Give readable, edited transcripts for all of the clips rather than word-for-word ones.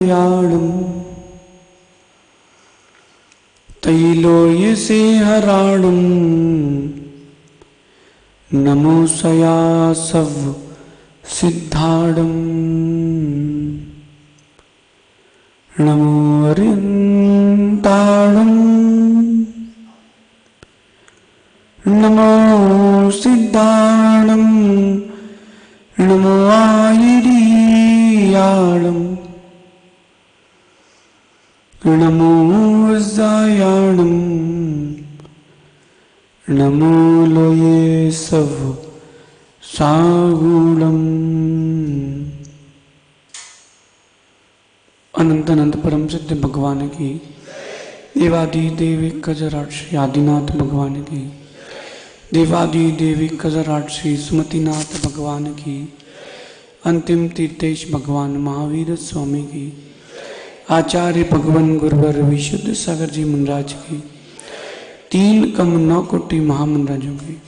याणं तैलोयसे हराणं नमो सयासव सिद्धाणं नमो अरिन्ताणं नमो सिद्धाणं नमो आयिरीयाणं नमो वज्रायाणं नमो लोये सव सागुणम्। अनंत अनंत परम सिद्ध भगवान की, देवादि देवी कजराट श्री आदिनाथ भगवान की, देवादि देवी कजराट श्री सुमतिनाथ भगवान की, अंतिम तीर्थेश भगवान महावीर स्वामी की, आचार्य भगवान गुरुवर विशुद्ध सागर जी महाराज की, तीन कम 9 कोटि महामंडराजों की।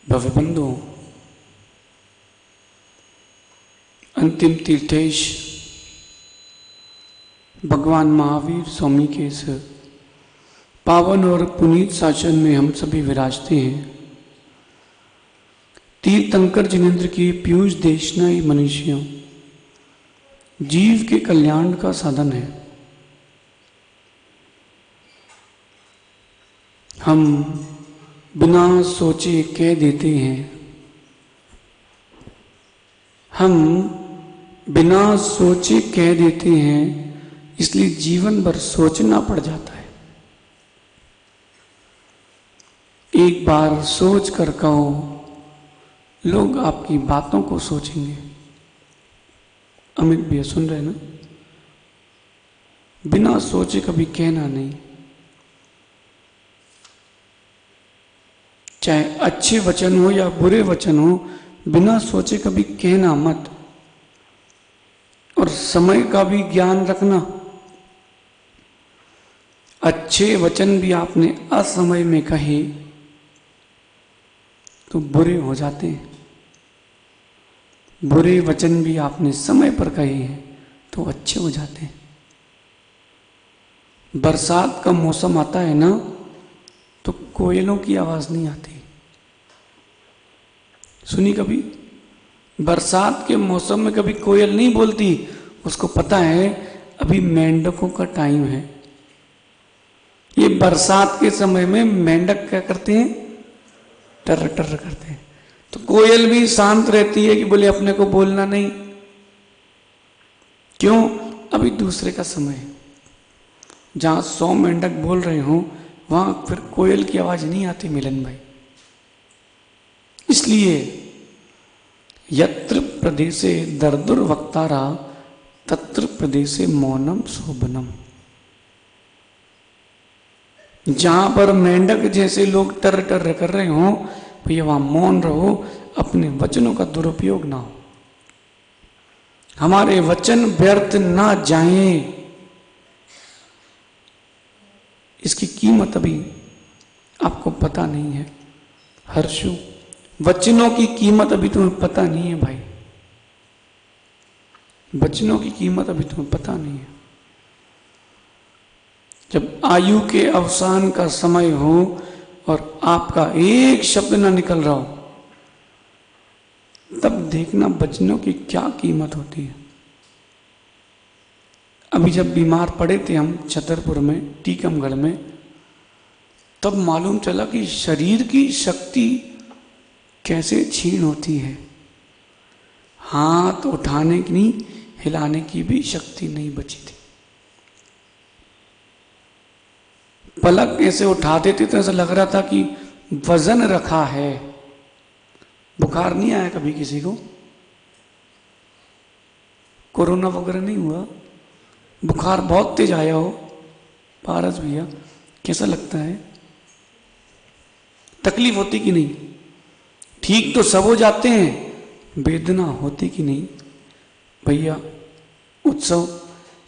भव्य बंधु, अंतिम तीर्थेश भगवान महावीर स्वामी के इस पावन और पुनीत शासन में हम सभी विराजते हैं। तीर्थंकर जिनेन्द्र की पीयूष देशनाई मनुष्यों जीव के कल्याण का साधन है। हम बिना सोचे कह देते हैं, हम बिना सोचे कह देते हैं, इसलिए जीवन भर सोचना पड़ जाता है। एक बार सोच कर कहो, लोग आपकी बातों को सोचेंगे। अमित भैया सुन रहे ना? बिना सोचे कभी कहना नहीं, चाहे अच्छे वचन हो या बुरे वचन हो, बिना सोचे कभी कहना मत। और समय का भी ज्ञान रखना। अच्छे वचन भी आपने असमय में कहे तो बुरे हो जाते हैं, बुरे वचन भी आपने समय पर कहे हैं तो अच्छे हो जाते हैं। बरसात का मौसम आता है ना, तो कोयलों की आवाज नहीं आती। सुनी कभी? बरसात के मौसम में कभी कोयल नहीं बोलती, उसको पता है अभी मेंढकों का टाइम है। ये बरसात के समय में मेंढक क्या करते हैं? टर टर करते हैं। तो कोयल भी शांत रहती है कि बोले अपने को बोलना नहीं। क्यों? अभी दूसरे का समय है। जहां 100 मेंढक बोल रहे हो वहां फिर कोयल की आवाज नहीं आती मिलन भाई। इसलिए यत्र प्रदेशे दर्दुर्वक्तारा तत्र प्रदेशे मौनम शोभनम। जहां पर मेंढक जैसे लोग टर टर कर रहे हो, भैया वहां मौन रहो, अपने वचनों का दुरुपयोग ना हो, हमारे वचन व्यर्थ ना जाएं। इसकी कीमत अभी आपको पता नहीं है हर्षु, वचनों की कीमत अभी तुम्हें पता नहीं है भाई, वचनों की कीमत अभी तुम्हें पता नहीं है। जब आयु के अवसान का समय हो और आपका एक शब्द ना निकल रहा हो, तब देखना वचनों की क्या कीमत होती है। अभी जब बीमार पड़े थे हम छतरपुर में, टीकमगढ़ में, तब मालूम चला कि शरीर की शक्ति कैसे छीन होती है। हाथ उठाने की नहीं, हिलाने की भी शक्ति नहीं बची थी। पलक ऐसे उठाते थे तो ऐसा लग रहा था कि वजन रखा है। बुखार नहीं आया कभी किसी को? कोरोना वगैरह नहीं हुआ? बुखार बहुत तेज आया हो? पारस भैया कैसा लगता है? तकलीफ होती कि नहीं? ठीक तो सब हो जाते हैं, वेदना होती कि नहीं? भैया उत्सव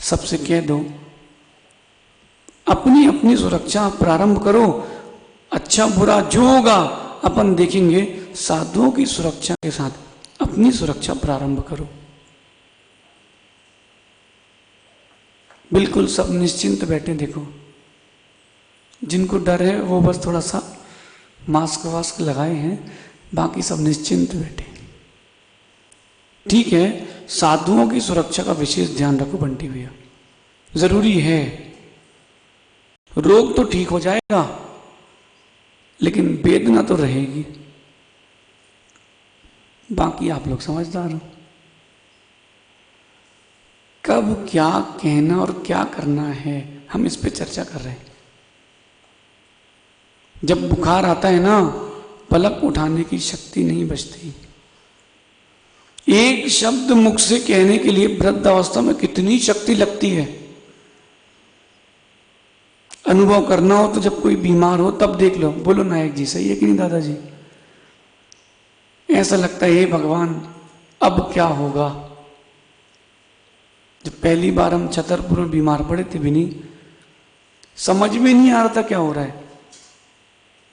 सबसे कह दो, अपनी अपनी सुरक्षा प्रारंभ करो। अच्छा बुरा जो होगा अपन देखेंगे। साधुओं की सुरक्षा के साथ अपनी सुरक्षा प्रारंभ करो। बिल्कुल सब निश्चिंत बैठे देखो। जिनको डर है वो बस थोड़ा सा मास्क वास्क लगाए हैं, बाकी सब निश्चिंत बैठे। ठीक है, साधुओं की सुरक्षा का विशेष ध्यान रखो बंटी भैया, जरूरी है। रोग तो ठीक हो जाएगा लेकिन वेदना तो रहेगी। बाकी आप लोग समझदार हो। कब क्या कहना और क्या करना है हम इस पे चर्चा कर रहे हैं। जब बुखार आता है ना, पलक उठाने की शक्ति नहीं बचती। एक शब्द मुख से कहने के लिए वृद्ध अवस्था में कितनी शक्ति लगती है। अनुभव करना हो तो जब कोई बीमार हो तब देख लो। बोलो नायक जी, सही है कि नहीं दादाजी? ऐसा लगता है हे भगवान अब क्या होगा। जब पहली बार हम छतरपुर में बीमार पड़े थे भी नहीं, समझ में नहीं आ रहा था क्या हो रहा है।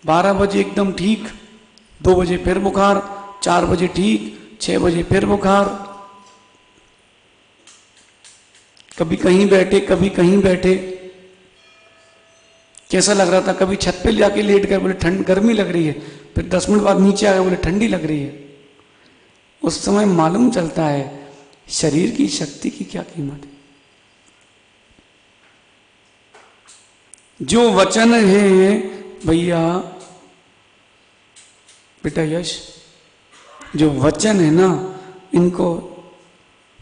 12 बजे एकदम ठीक, 2 बजे फिर बुखार, 4 बजे ठीक, 6 बजे फिर बुखार। कभी कहीं बैठे कभी कहीं बैठे। कैसा लग रहा था, कभी छत पे जाके लेट गए, बोले ठंड गर्मी लग रही है, फिर 10 मिनट बाद नीचे आ गए, बोले ठंडी लग रही है। उस समय मालूम चलता है शरीर की शक्ति की क्या कीमत है। जो वचन है भैया, बेटा यश, जो वचन है ना, इनको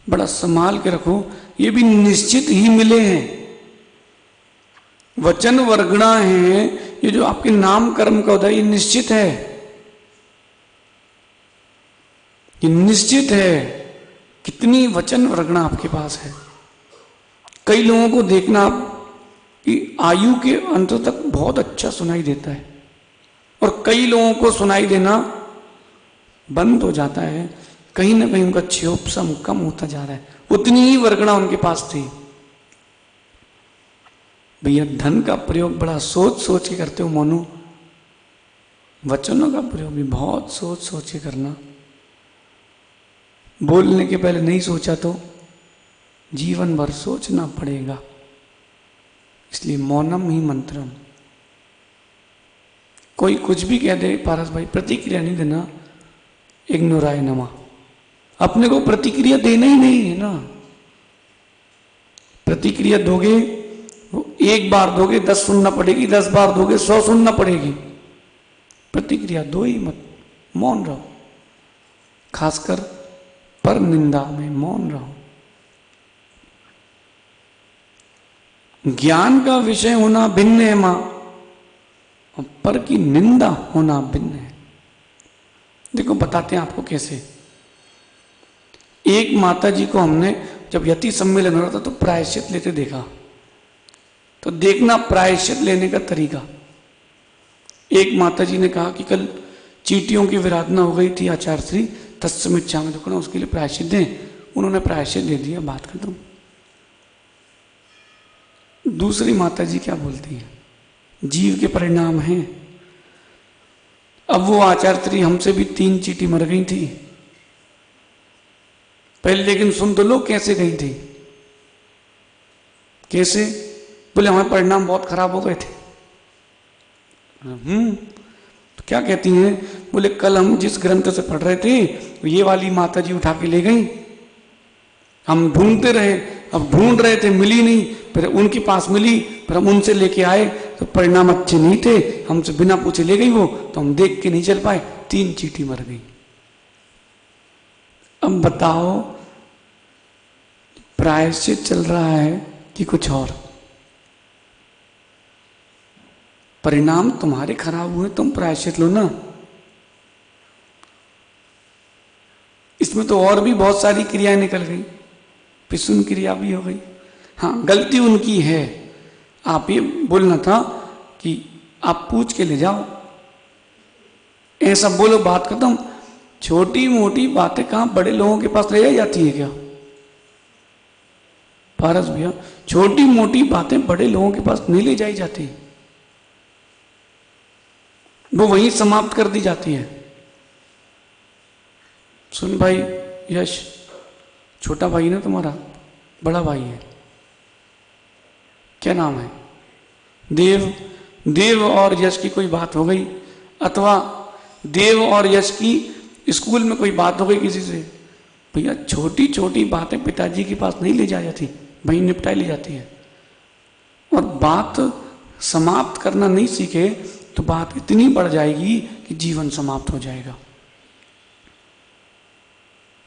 बड़ा संभाल के रखो। ये भी निश्चित ही मिले हैं। वचन वर्गणा है, ये जो आपके नाम कर्म का होता है, ये निश्चित है, ये निश्चित है। कितनी वचन वर्गणा आपके पास है। कई लोगों को देखना आप कि आयु के अंत तक बहुत अच्छा सुनाई देता है और कई लोगों को सुनाई देना बंद हो जाता है। कहीं ना कहीं उनका क्षोभसम कम होता जा रहा है। उतनी ही वर्गणा उनके पास थी। भैया धन का प्रयोग बड़ा सोच सोच के करते हो मोनू, वचनों का प्रयोग भी बहुत सोच सोच के करना। बोलने के पहले नहीं सोचा तो जीवन भर सोचना पड़ेगा। इसलिए मौनम ही मंत्रम। कोई कुछ भी कह दे पारस भाई, प्रतिक्रिया नहीं देना, इग्नोराय नमा। अपने को प्रतिक्रिया देना ही नहीं है ना। प्रतिक्रिया दोगे वो एक बार दोगे 10 सुनना पड़ेगी, 10 बार दोगे 100 सुनना पड़ेगी। प्रतिक्रिया दो ही मत, मौन रहो। खासकर पर निंदा में मौन रहो। ज्ञान का विषय होना भिन्न है मां, और पर की निंदा होना भिन्न है। देखो बताते हैं आपको कैसे। एक माता जी को हमने जब यति सम्मेलन हो रहा था तो प्रायश्चित लेते देखा। तो देखना प्रायश्चित लेने का तरीका। एक माता जी ने कहा कि कल चींटियों की विराधना हो गई थी आचार्य श्री तत्समिच्छा में दुखना, उसके लिए प्रायश्चित दें। उन्होंने प्रायश्चित दे दिया, बात खत्म। दूसरी माता जी क्या बोलती है, जीव के परिणाम हैं। अब वो आचार्य श्री हमसे भी 3 चींटी मर गई थी पहले, लेकिन सुन तो लो कैसे गई थी। कैसे? बोले हमारे परिणाम बहुत खराब हो गए थे। तो क्या कहती हैं? बोले कल हम जिस ग्रंथ से पढ़ रहे थे ये वाली माता जी उठा के ले गई। हम ढूंढते रहे, अब ढूंढ रहे थे मिली नहीं, फिर उनके पास मिली, फिर हम उनसे लेके आए तो परिणाम अच्छे नहीं थे, हमसे बिना पूछे ले गई वो, तो हम देख के नहीं चल पाए, 3 चींटी मर गई। अब बताओ प्रायश्चित चल रहा है कि कुछ और? परिणाम तुम्हारे खराब हुए, तुम प्रायश्चित लो ना। इसमें तो और भी बहुत सारी क्रियाएं निकल गई, पिसुन क्रिया भी हो गई। हाँ गलती उनकी है, आप ये बोलना था कि आप पूछ के ले जाओ, ऐसा बोलो, बात खत्म। छोटी मोटी बातें कहां बड़े लोगों के पास ले जाती है क्या पारस भैया? छोटी मोटी बातें बड़े लोगों के पास नहीं ले जाई जाती। वो वहीं समाप्त कर दी जाती है। सुन भाई यश, छोटा भाई ना तुम्हारा, बड़ा भाई है, क्या नाम है? देव। देव और यश की कोई बात हो गई, अथवा देव और यश की स्कूल में कोई बात हो गई किसी से, भैया छोटी छोटी बातें पिताजी के पास नहीं ले जा जाती, वहीं निपटाई ली जाती है। और बात समाप्त करना नहीं सीखे तो बात इतनी बढ़ जाएगी कि जीवन समाप्त हो जाएगा।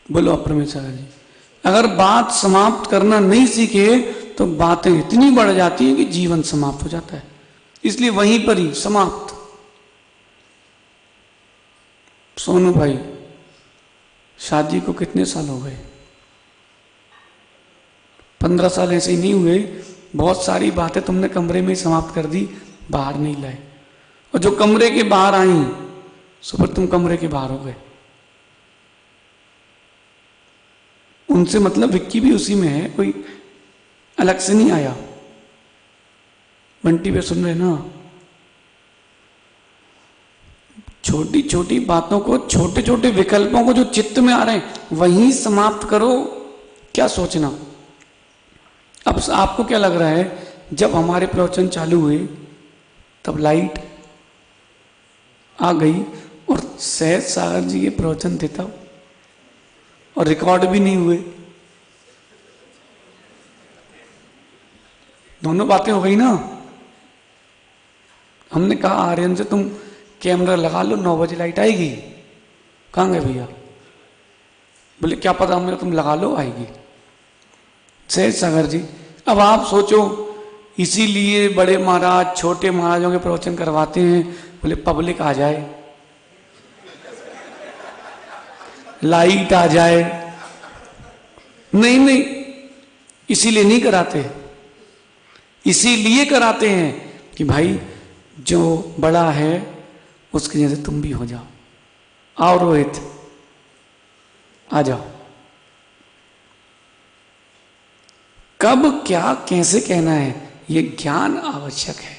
बोलो परमेश्वर जी, अगर बात समाप्त करना नहीं सीखे तो बातें इतनी बढ़ जाती हैं कि जीवन समाप्त हो जाता है। इसलिए वहीं पर ही समाप्त। सोनू भाई, शादी को कितने साल हो गए? 15 साल ऐसे ही नहीं हुए। बहुत सारी बातें तुमने कमरे में ही समाप्त कर दी, बाहर नहीं लाए। और जो कमरे के बाहर आई सो पर तुम कमरे के बाहर हो गए। उनसे मतलब विक्की भी उसी में है, कोई अलग से नहीं आया। बंटी पे सुन रहे ना? छोटी छोटी बातों को, छोटे छोटे विकल्पों को जो चित्त में आ रहे हैं वहीं समाप्त करो। क्या सोचना? अब आपको क्या लग रहा है, जब हमारे प्रवचन चालू हुए तब लाइट आ गई और सहज सागर जी के प्रवचन थे तब, और रिकॉर्ड भी नहीं हुए। दोनों बातें हो गई ना। हमने कहा आर्यन से तुम कैमरा लगा लो, 9 बजे लाइट आएगी। कहाँ गए भैया? बोले क्या पता, हमने तुम लगा लो आएगी। सहज सागर जी, अब आप सोचो, इसीलिए बड़े महाराज छोटे महाराजों के प्रवचन करवाते हैं, बोले पब्लिक आ जाए, लाइट आ जाए। नहीं नहीं, इसीलिए नहीं कराते। इसीलिए कराते हैं कि भाई जो बड़ा है उसके जैसे तुम भी हो जाओ। आओ रोहित, आ जाओ। कब क्या कैसे कहना है ये ज्ञान आवश्यक है।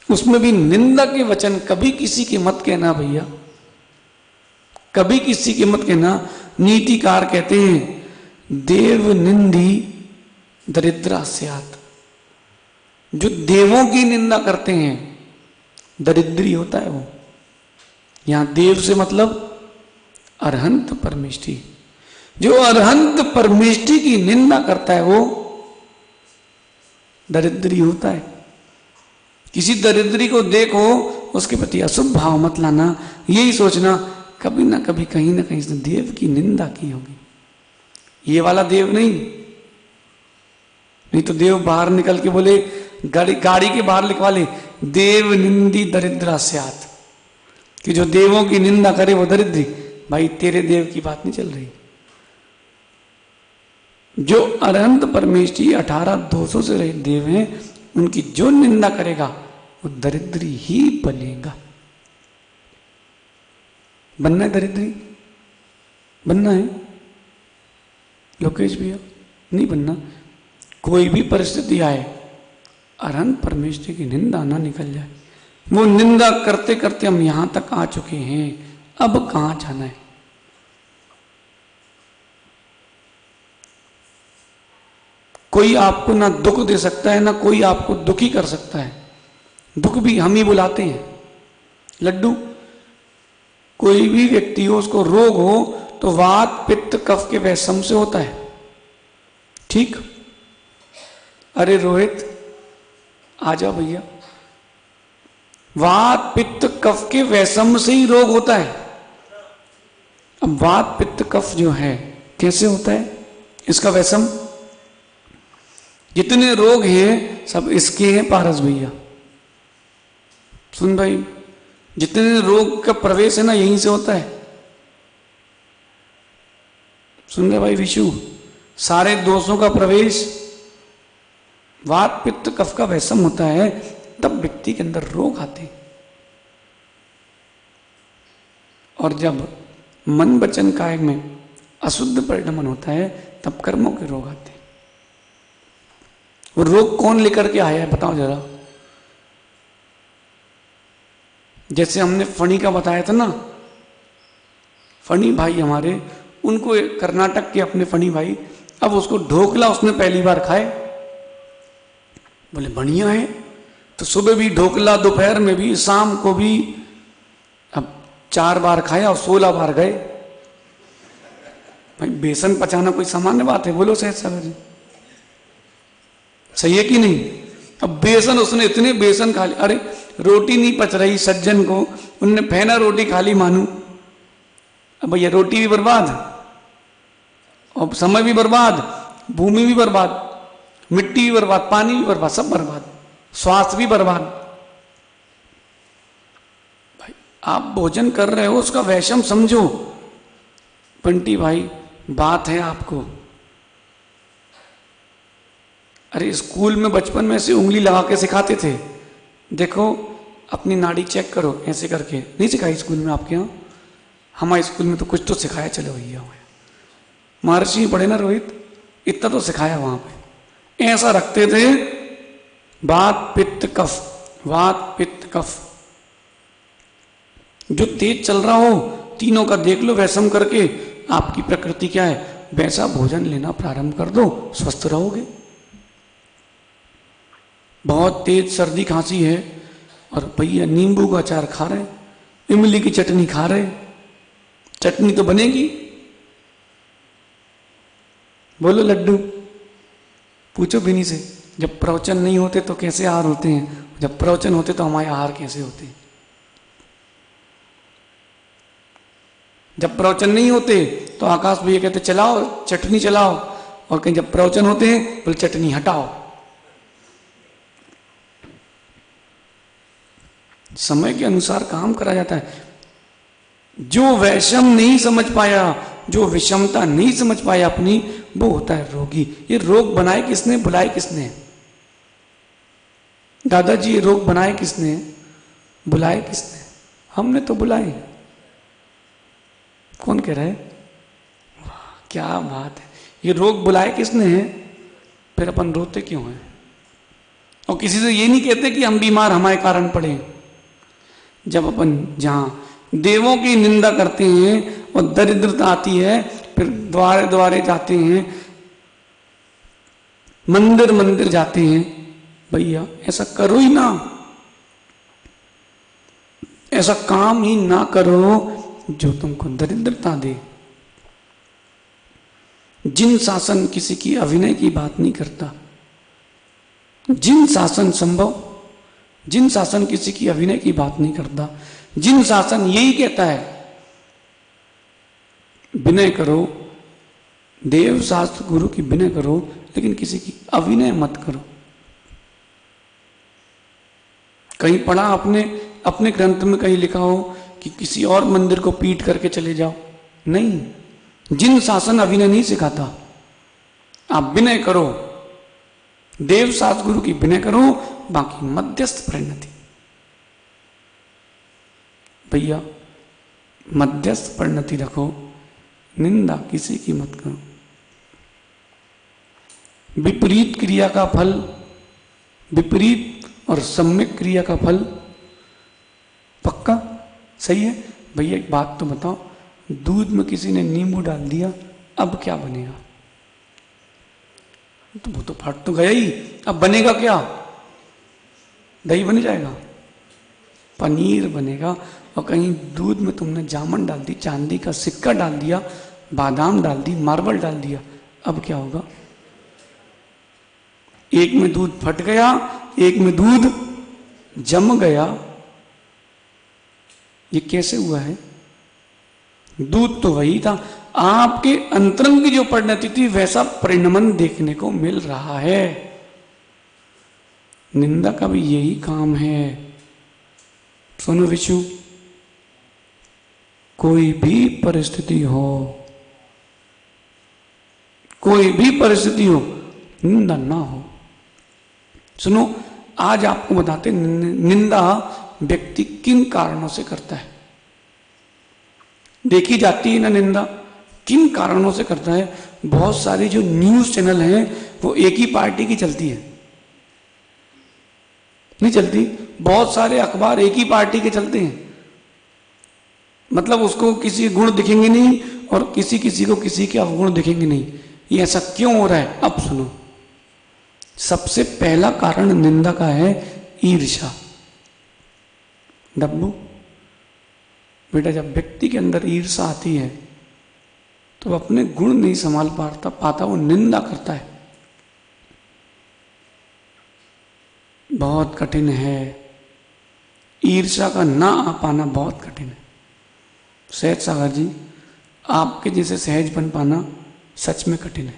उसमें भी निंदा के वचन कभी किसी के मत कहना भैया, कभी किसी के मत कहना। नीतिकार कहते हैं देव निंदी दरिद्रा स्यात्। जो देवों की निंदा करते हैं दरिद्री होता है वो। यहां देव से मतलब अरहंत परमेष्ठी। जो अरहंत परमेष्ठी की निंदा करता है वो दरिद्री होता है। किसी दरिद्री को देखो, उसके प्रति अशुभ भाव मत लाना। यही सोचना कभी ना कभी कहीं ना कहीं इसने देव की निंदा की होगी। ये वाला देव नहीं तो देव बाहर निकल के बोले, गाड़ी के बाहर लिखवा ले, देव निंदी दरिद्रा स्यात्, कि जो देवों की निंदा करे वो दरिद्री। भाई तेरे देव की बात नहीं चल रही। जो अरहंत परमेष्ठी 18 से रहित देव हैं, उनकी जो निंदा करेगा वो दरिद्री ही बनेगा। बनना है दरिद्री? बनना है लोकेश भैया? नहीं बनना। कोई भी परिस्थिति आए, अरहंत परमेष्ठी की निंदा ना निकल जाए। वो निंदा करते करते हम यहां तक आ चुके हैं, अब कहां जाना है? कोई आपको ना दुख दे सकता है, ना कोई आपको दुखी कर सकता है। दुख भी हम ही बुलाते हैं। लड्डू, कोई भी व्यक्ति हो, उसको रोग हो तो वात पित्त कफ के वैषम से होता है, ठीक? अरे रोहित आ जाओ भैया। वात पित्त कफ के वैषम से ही रोग होता है। अब वात पित्त कफ जो है कैसे होता है इसका वैषम? जितने रोग हैं सब इसके हैं पारस भैया। सुन भाई, जितने रोग का प्रवेश है ना यहीं से होता है। सुन रहे भाई विशु, सारे दोषों का प्रवेश वात पित्त कफ का वैषम होता है, तब व्यक्ति के अंदर रोग आते हैं। और जब मन वचन काया में अशुद्ध परिणमन होता है तब कर्मों के रोग आते हैं। वो रोग कौन लेकर के आया है बताओ जरा? जैसे हमने फणी का बताया था ना, फणी भाई हमारे, उनको कर्नाटक के अपने फणी भाई, अब उसको ढोकला उसने पहली बार खाए, बोले बढ़िया है। तो सुबह भी ढोकला, दोपहर में भी, शाम को भी, अब 4 बार खाया और 16 बार गए। भाई बेसन पचाना कोई सामान्य बात है? बोलो सहज सागर जी, सही है कि नहीं? अब बेसन, उसने इतने बेसन खा लिया, अरे रोटी नहीं पच रही सज्जन को, उनने फैना रोटी खा ली मानू। अब भैया रोटी भी बर्बाद और समय भी बर्बाद, भूमि भी बर्बाद, मिट्टी भी बर्बाद, पानी भी बर्बाद, सब बर्बाद, स्वास्थ्य भी बर्बाद। भाई आप भोजन कर रहे हो, उसका वैषम समझो। बंटी भाई बात है आपको, अरे स्कूल में बचपन में से उंगली लगा के सिखाते थे, देखो अपनी नाड़ी चेक करो ऐसे करके, नहीं सिखाई स्कूल में आपके यहाँ? हमारे स्कूल में तो कुछ तो सिखाया, चलो भैया महर्षि पढ़े ना रोहित, इतना तो सिखाया वहां पे। ऐसा रखते थे, वात पित्त कफ, वात पित्त कफ, जो तेज चल रहा हो तीनों का देख लो वैसम करके, आपकी प्रकृति क्या है वैसा भोजन लेना प्रारंभ कर दो, स्वस्थ रहोगे। बहुत तेज सर्दी खांसी है और भैया नींबू का अचार खा रहे, इमली की चटनी खा रहे, चटनी तो बनेगी, बोलो लड्डू, पूछो बिनी से, जब प्रवचन नहीं होते तो कैसे आहार होते हैं, जब प्रवचन होते तो हमारे आहार कैसे होते हैं? जब प्रवचन नहीं होते तो आकाश भैया कहते चलाओ चटनी चलाओ, और कहीं जब प्रवचन होते हैं बोले चटनी हटाओ। समय के अनुसार काम करा जाता है। जो वैषम नहीं समझ पाया, जो विषमता नहीं समझ पाया अपनी, वो होता है रोगी। ये रोग बनाए किसने, बुलाए किसने? दादाजी ये रोग बनाए किसने, बुलाए किसने? हमने तो बुलाए। कौन कह रहा है? क्या बात है, ये रोग बुलाए किसने है? फिर अपन रोते क्यों हैं? और किसी से ये नहीं कहते कि हम बीमार हमारे कारण पड़े। जब अपन जहां देवों की निंदा करते हैं और दरिद्रता आती है, फिर द्वारे द्वारे जाते हैं, मंदिर मंदिर जाते हैं, भैया ऐसा करो ही ना, ऐसा काम ही ना करो जो तुमको दरिद्रता दे। जिन शासन किसी की अभिनय की बात नहीं करता, जिन शासन संभव, जिन शासन किसी की अभिनय की बात नहीं करता, जिन शासन यही कहता है विनय करो, देव शास्त्र गुरु की विनय करो, लेकिन किसी की अभिनय मत करो। कहीं पढ़ा आपने अपने ग्रंथ में कहीं लिखा हो कि किसी और मंदिर को पीट करके चले जाओ? नहीं, जिन शासन अभिनय नहीं सिखाता। आप विनय करो, देव शास्त्र गुरु की विनय करो, बाकी मध्यस्थ परिणति। भैया मध्यस्थ परिणति रखो, निंदा किसी की मत करो। विपरीत क्रिया का फल, विपरीत और सम्यक क्रिया का फल पक्का सही है। भैया एक बात तो बताओ, दूध में किसी ने नींबू डाल दिया, अब क्या बनेगा? तो वो तो फट तो गया ही, अब बनेगा क्या? दही बन जाएगा, पनीर बनेगा। और कहीं दूध में तुमने जामन डाल दी, चांदी का सिक्का डाल दिया, बादाम डाल दी, मार्बल डाल दिया, अब क्या होगा? एक में दूध फट गया, एक में दूध जम गया। ये कैसे हुआ है? दूध तो वही था, आपके अंतरंग की जो परिणति थी वैसा परिणमन देखने को मिल रहा है। निंदा का भी यही काम है। सुनो विशु, कोई भी परिस्थिति हो, कोई भी परिस्थिति हो, निंदा ना हो। सुनो, आज आपको बताते निंदा व्यक्ति किन कारणों से करता है। देखी जाती है ना निंदा, किन कारणों से करता है। बहुत सारी जो न्यूज चैनल हैं वो एक ही पार्टी की चलती है, नहीं चलती। बहुत सारे अखबार एक ही पार्टी के चलते हैं, मतलब उसको किसी गुण दिखेंगे नहीं और किसी किसी को किसी के अवगुण दिखेंगे नहीं। ये ऐसा क्यों हो रहा है? अब सुनो, सबसे पहला कारण निंदा का है ईर्ष्या। डब्बू बेटा, जब व्यक्ति के अंदर ईर्ष्या आती है तो अपने गुण नहीं संभाल पाता, वो निंदा करता है। बहुत कठिन है, ईर्ष्या का ना आ पाना बहुत कठिन है। सहज सागर जी, आपके जैसे सहज बन पाना सच में कठिन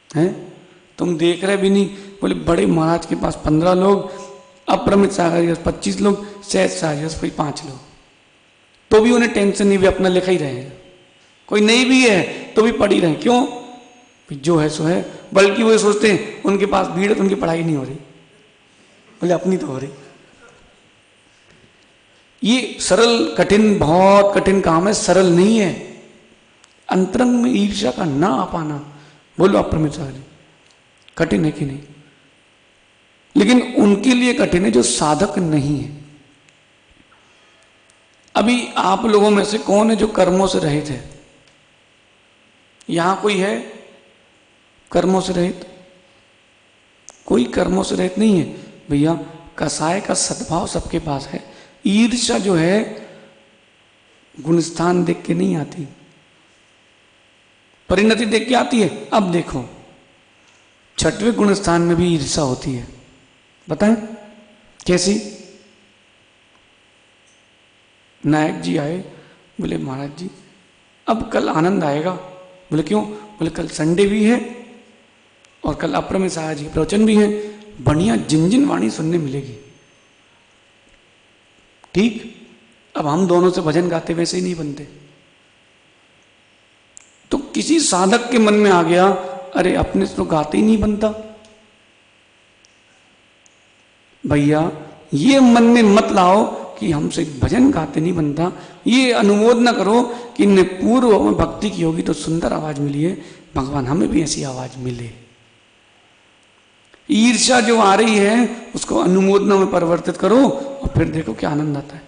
है? तुम देख रहे भी नहीं, बोले बड़े महाराज के पास 15 लोग, अपरमित सागर जी 25 लोग, सहज सागर जी 5 लोग, तो भी उन्हें टेंशन नहीं, भी अपना लिखा ही रहे हैं। कोई नहीं भी है तो भी पढ़ ही रहे। क्यों? जो है सो है। बल्कि वो सोचते हैं उनके पास भीड़ है तो उनकी पढ़ाई नहीं हो रही, बोले अपनी तो हो रही। ये सरल कठिन, बहुत कठिन काम है, सरल नहीं है। अंतरंग में ईर्ष्या का ना आ पाना, बोलो अपरमित सागर जी, कठिन है कि नहीं? लेकिन उनके लिए कठिन है जो साधक नहीं है। अभी आप लोगों में से कौन है जो कर्मों से रहित है? यहां कोई है कर्मों से रहित? कोई कर्मों से रहित नहीं है भैया। कसाय का सद्भाव सबके पास है। ईर्ष्या जो है गुणस्थान देख के नहीं आती, परिणति देख के आती है। अब देखो, 6वें गुणस्थान में भी ईर्ष्या होती है, बताएं कैसी? नायक जी आए, बोले महाराज जी अब कल आनंद आएगा। बोले क्यों? बोले कल संडे भी है और कल अपरमित सागर जी प्रवचन भी है, बढ़िया जिनजिन वाणी सुनने मिलेगी। ठीक, अब हम दोनों से भजन गाते वैसे ही नहीं बनते। तो किसी साधक के मन में आ गया, अरे अपने से तो गाते ही नहीं बनता। भैया ये मन में मत लाओ कि हमसे भजन गाते नहीं बनता। ये अनुमोद न करो कि ने पूर्व में भक्ति की होगी तो सुंदर आवाज मिली है, भगवान हमें भी ऐसी आवाज मिले। ईर्ष्या जो आ रही है उसको अनुमोदना में परिवर्तित करो और फिर देखो क्या आनंद आता है।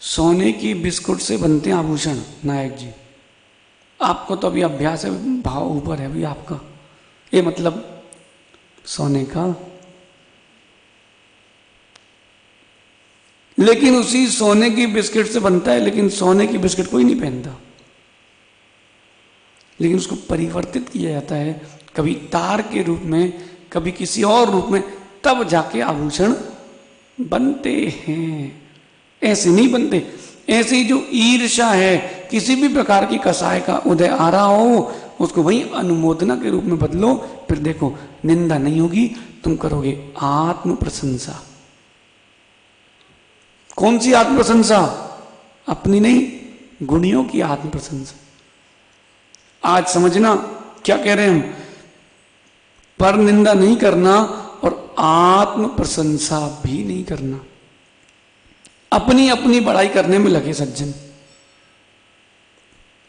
सोने की बिस्कुट से बनते हैं आभूषण। नायक जी, आपको तो अभी अभ्यास है, भाव ऊपर है अभी आपका, ये मतलब सोने का। लेकिन उसी सोने की बिस्किट से बनता है, लेकिन सोने की बिस्किट कोई नहीं पहनता। लेकिन उसको परिवर्तित किया जाता है, कभी तार के रूप में, कभी किसी और रूप में, तब जाके आभूषण बनते हैं। ऐसे नहीं बनते। ऐसे ही जो ईर्ष्या है, किसी भी प्रकार की कसाय का उदय आ रहा हो, उसको वही अनुमोदना के रूप में बदलो। फिर देखो निंदा नहीं होगी, तुम करोगे आत्म प्रशंसा। कौन सी आत्म प्रशंसा? अपनी नहीं, गुणियों की आत्म प्रशंसा। आज समझना क्या कह रहे हैं हम। पर निंदा नहीं करना और आत्म प्रशंसा भी नहीं करना। अपनी अपनी बड़ाई करने में लगे सज्जन,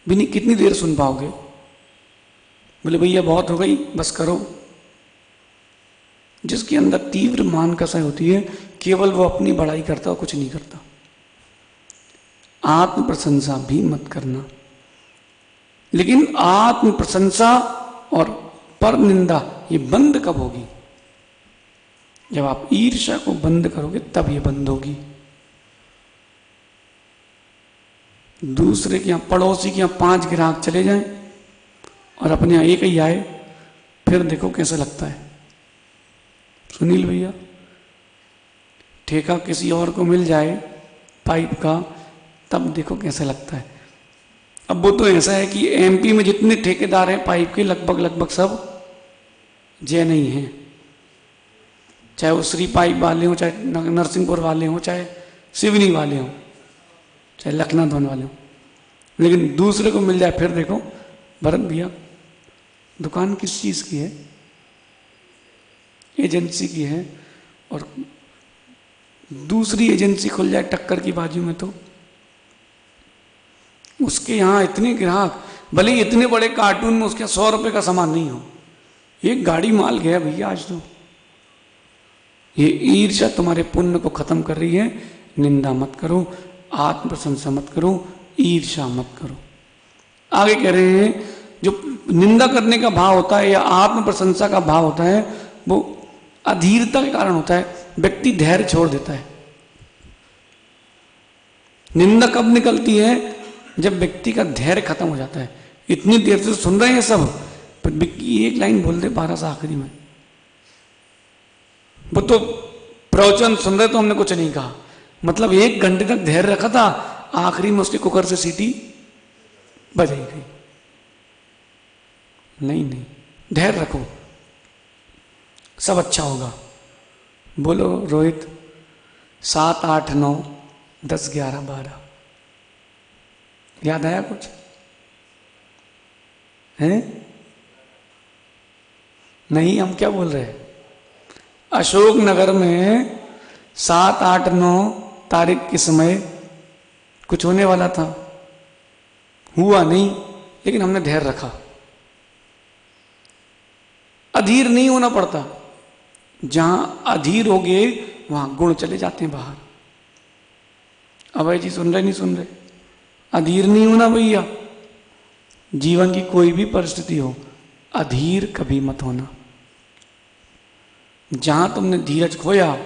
भी नहीं कितनी देर सुन पाओगे? बोले भैया बहुत हो गई, बस करो। जिसके अंदर तीव्र मान कसय होती है, केवल वो अपनी बड़ाई करता और कुछ नहीं करता। आत्म प्रशंसा भी मत करना। लेकिन आत्म प्रशंसा और पर निंदा ये बंद कब होगी? जब आप ईर्ष्या को बंद करोगे तब ये बंद होगी। दूसरे के यहाँ, पड़ोसी के यहाँ 5 ग्राहक चले जाएं और अपने यहाँ एक ही आए, फिर देखो कैसा लगता है। सुनील भैया, ठेका किसी और को मिल जाए पाइप का, तब देखो कैसा लगता है। अब वो तो ऐसा है कि एमपी में जितने ठेकेदार हैं पाइप के, लगभग सब जय नहीं हैं। चाहे वो श्री पाइप वाले हों, चाहे नरसिंहपुर वाले हों, चाहे सिवनी वाले हों, चाहे लखनऊ धोन वाले हों। लेकिन दूसरे को मिल जाए, फिर देखो। भरत भैया, दुकान किस चीज़ की है? एजेंसी की है, और दूसरी एजेंसी खुल जाए टक्कर की बाजू में, तो उसके यहाँ इतने ग्राहक, भले इतने बड़े कार्टून में उसके 100 रुपए का सामान नहीं हो, ये गाड़ी माल गया भैया आज तो। ये ईर्ष्या तुम्हारे पुण्य को खत्म कर रही है। निंदा मत करो, आत्म प्रशंसा मत करो, ईर्ष्या मत करो। आगे कह रहे हैं जो निंदा करने का भाव होता है या आत्म प्रशंसा का भाव होता है वो अधीरता के कारण होता है। व्यक्ति धैर्य छोड़ देता है। निंदा कब निकलती है? जब व्यक्ति का धैर्य खत्म हो जाता है। इतनी देर से सुन रहे हैं सब, पर विक्की एक लाइन बोल दे 12 से आखिरी में। वो तो प्रवचन सुन रहे तो हमने कुछ नहीं कहा, मतलब 1 घंटे तक धैर्य रखा था, आखिरी में उसके कुकर से सीटी बजाई गई। नहीं नहीं, धैर्य रखो, सब अच्छा होगा। बोलो रोहित। 7, 8, 9, 10, 11, 12 याद आया कुछ है? नहीं, हम क्या बोल रहे हैं? अशोकनगर में 7, 8, 9 तारीख के समय कुछ होने वाला था, हुआ नहीं, लेकिन हमने धैर्य रखा। अधीर नहीं होना पड़ता। जहां अधीर हो गए वहां गुण चले जाते हैं बाहर। अभय जी सुन रहे नहीं सुन रहे? अधीर नहीं होना भैया। जीवन की कोई भी परिस्थिति हो, अधीर कभी मत होना। जहां तुमने धीरज खोया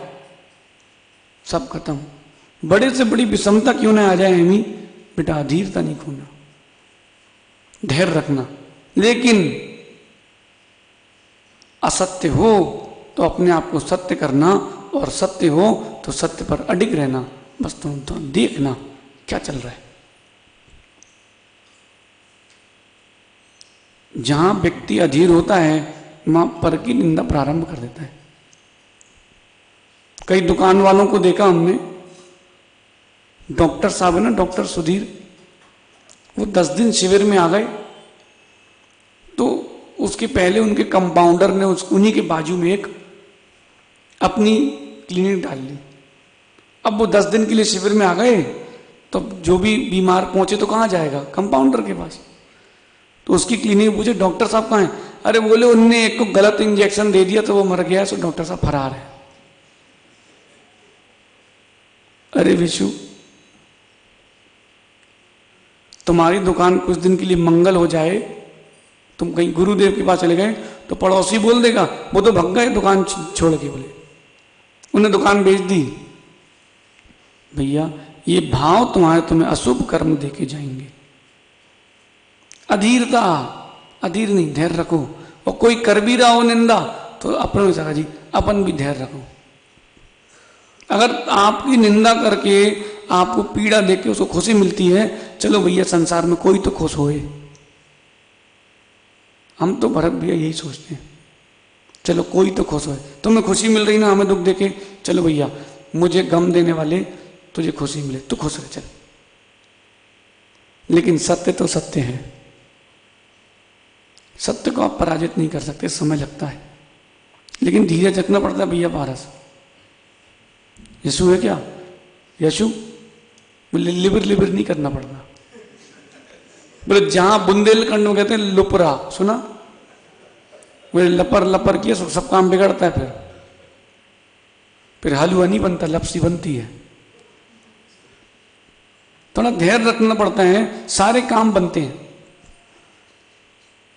सब खत्म। बड़े से बड़ी विषमता क्यों ना आ जाए हमें, बेटा अधीरता नहीं खोना, धैर्य रखना। लेकिन असत्य हो तो अपने आप को सत्य करना, और सत्य हो तो सत्य पर अडिग रहना। बस तुम तो देखना क्या चल रहा है। जहां व्यक्ति अधीर होता है वहां पर की निंदा प्रारंभ कर देता है। कई दुकान वालों को देखा हमने, डॉक्टर साहब है ना, डॉक्टर सुधीर, वो 10 दिन शिविर में आ गए तो उसके पहले उनके कंपाउंडर ने उन्हीं के बाजू में एक अपनी क्लिनिक डाल ली। अब वो 10 दिन के लिए शिविर में आ गए तो जो भी बीमार पहुंचे तो कहाँ जाएगा? कंपाउंडर के पास। तो उसकी क्लिनिक पूछे डॉक्टर साहब कहाँ हैं? अरे बोले उनने एक को गलत इंजेक्शन दे दिया तो वो मर गया, सो डॉक्टर साहब फरार है। अरे विशु, तुम्हारी दुकान कुछ दिन के लिए मंगल हो जाए, तुम कहीं गुरुदेव के पास चले गए तो पड़ोसी बोल देगा वो तो भग गए दुकान छोड़ के, बोले उन्हें दुकान बेच दी। भैया ये भाव तुम्हें अशुभ कर्म देके जाएंगे। अधीरता, अधीर नहीं, धैर्य रखो। और कोई कर भी रहा हो निंदा तो अपने सका जी अपन भी धैर्य रखो। अगर आपकी निंदा करके आपको पीड़ा देके उसको खुशी मिलती है, चलो भैया संसार में कोई तो खुश होए। हम तो भरत भैया यही सोचते हैं, चलो कोई तो खुश होए। तुम्हें खुशी मिल रही ना हमें दुख देके, चलो भैया मुझे गम देने वाले तुझे खुशी मिले, तू खुश रह चल। लेकिन सत्य तो सत्य है, सत्य को आप पराजित नहीं कर सकते, समय लगता है। लेकिन धीरज रखना पड़ता है भैया। पारस यशु है क्या? यशु बोले लिबर लिबर नहीं करना पड़ता। बोले जहां बुंदेलखंड में कहते हैं लुपरा, सुना? बोले लपर लपर किया सब काम बिगड़ता है। फिर हलवा नहीं बनता, लपसी बनती है। थोड़ा धैर्य रखना पड़ता है, सारे काम बनते हैं।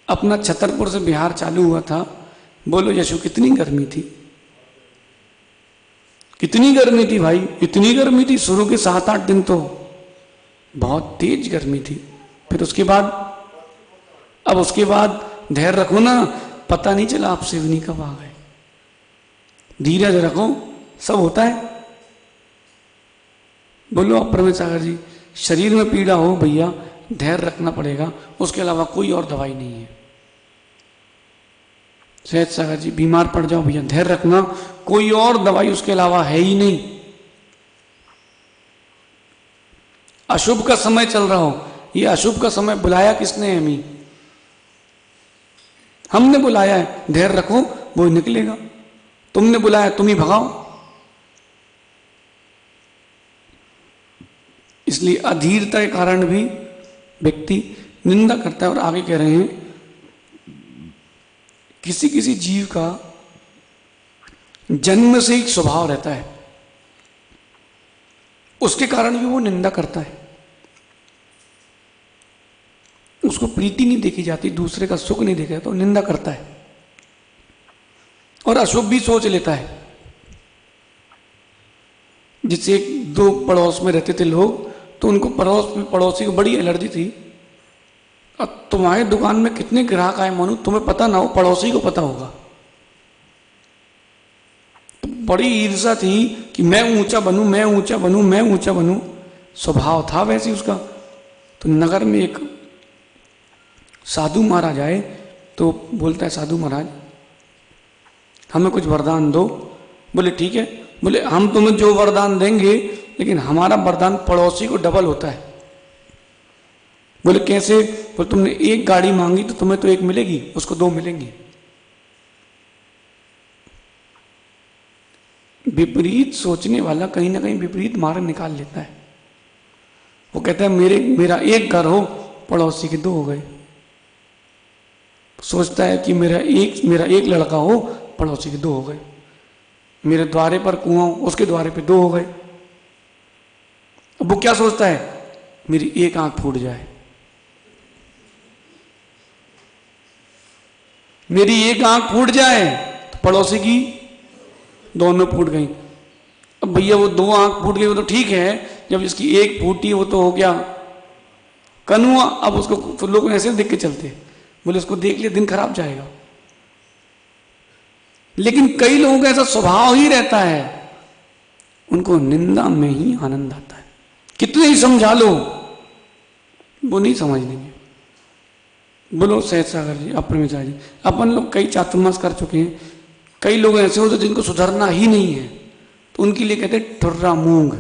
अपना छतरपुर से बिहार चालू हुआ था, बोलो यशु कितनी गर्मी थी, कितनी गर्मी थी भाई, इतनी गर्मी थी। शुरू के 7-8 दिन तो बहुत तेज गर्मी थी। फिर उसके बाद, अब उसके बाद धैर्य रखो ना, पता नहीं चला आप सिवनी कब आ गए। धीरज रखो, सब होता है। बोलो अब परमेश सागर जी, शरीर में पीड़ा हो भैया धैर्य रखना पड़ेगा, उसके अलावा कोई और दवाई नहीं है। सहज सागर जी बीमार पड़ जाओ भैया धैर्य रखना, कोई और दवाई उसके अलावा है ही नहीं। अशुभ का समय चल रहा हो, ये अशुभ का समय बुलाया किसने? हमें, हमने बुलाया है। धैर्य रखो, वो निकलेगा। तुमने बुलाया, तुम ही भगाओ। इसलिए अधीरता के कारण भी व्यक्ति निंदा करता है। और आगे कह रहे हैं किसी किसी जीव का जन्म से एक स्वभाव रहता है, उसके कारण भी वो निंदा करता है। उसको प्रीति नहीं देखी जाती, दूसरे का सुख नहीं देखा तो निंदा करता है और अशुभ भी सोच लेता है। जिससे एक दो पड़ोस में रहते थे लोग, तो उनको पड़ोसी को बड़ी एलर्जी थी। अब तुम्हारे दुकान में कितने ग्राहक आए मानो तुम्हें पता ना हो, पड़ोसी को पता होगा। तो बड़ी ईर्ष्या थी कि मैं ऊंचा बनूं, मैं ऊंचा बनूं, मैं ऊंचा बनूं। स्वभाव था वैसे उसका। तो नगर में एक साधु महाराज आए, तो बोलता है साधु महाराज हमें कुछ वरदान दो। बोले ठीक है। बोले हम तुम्हें जो वरदान देंगे, लेकिन हमारा वरदान पड़ोसी को डबल होता है। बोले कैसे? बोले तुमने एक गाड़ी मांगी तो तुम्हें तो एक मिलेगी, उसको दो मिलेंगी। विपरीत सोचने वाला कहीं ना कहीं विपरीत मार्ग निकाल लेता है। वो कहता है मेरा एक घर हो, पड़ोसी के दो हो गए। सोचता है कि मेरा एक लड़का हो, पड़ोसी के दो हो गए। मेरे द्वारे पर कुआं हो, उसके द्वारे पे दो हो गए। अब वो क्या सोचता है? मेरी एक आंख फूट जाए, मेरी एक आंख फूट जाए तो पड़ोसी की दोनों फूट गई। अब भैया वो दो आंख फूट गई वो तो ठीक है, जब इसकी एक फूटी वो तो हो गया कनुआ। अब उसको लोग ऐसे देख के चलते, बोले उसको देख लिया दिन खराब जाएगा। लेकिन कई लोगों का ऐसा स्वभाव ही रहता है, उनको निंदा में ही आनंद आता है। कितने ही समझा लो वो नहीं समझ लेंगे। बोलो सहज सागर जी, अप्रमेचा जी, अपन लोग कई चातुर्मास कर चुके हैं। कई लोग ऐसे होते जिनको सुधरना ही नहीं है, तो उनके लिए कहते ठुर्रा मूंग,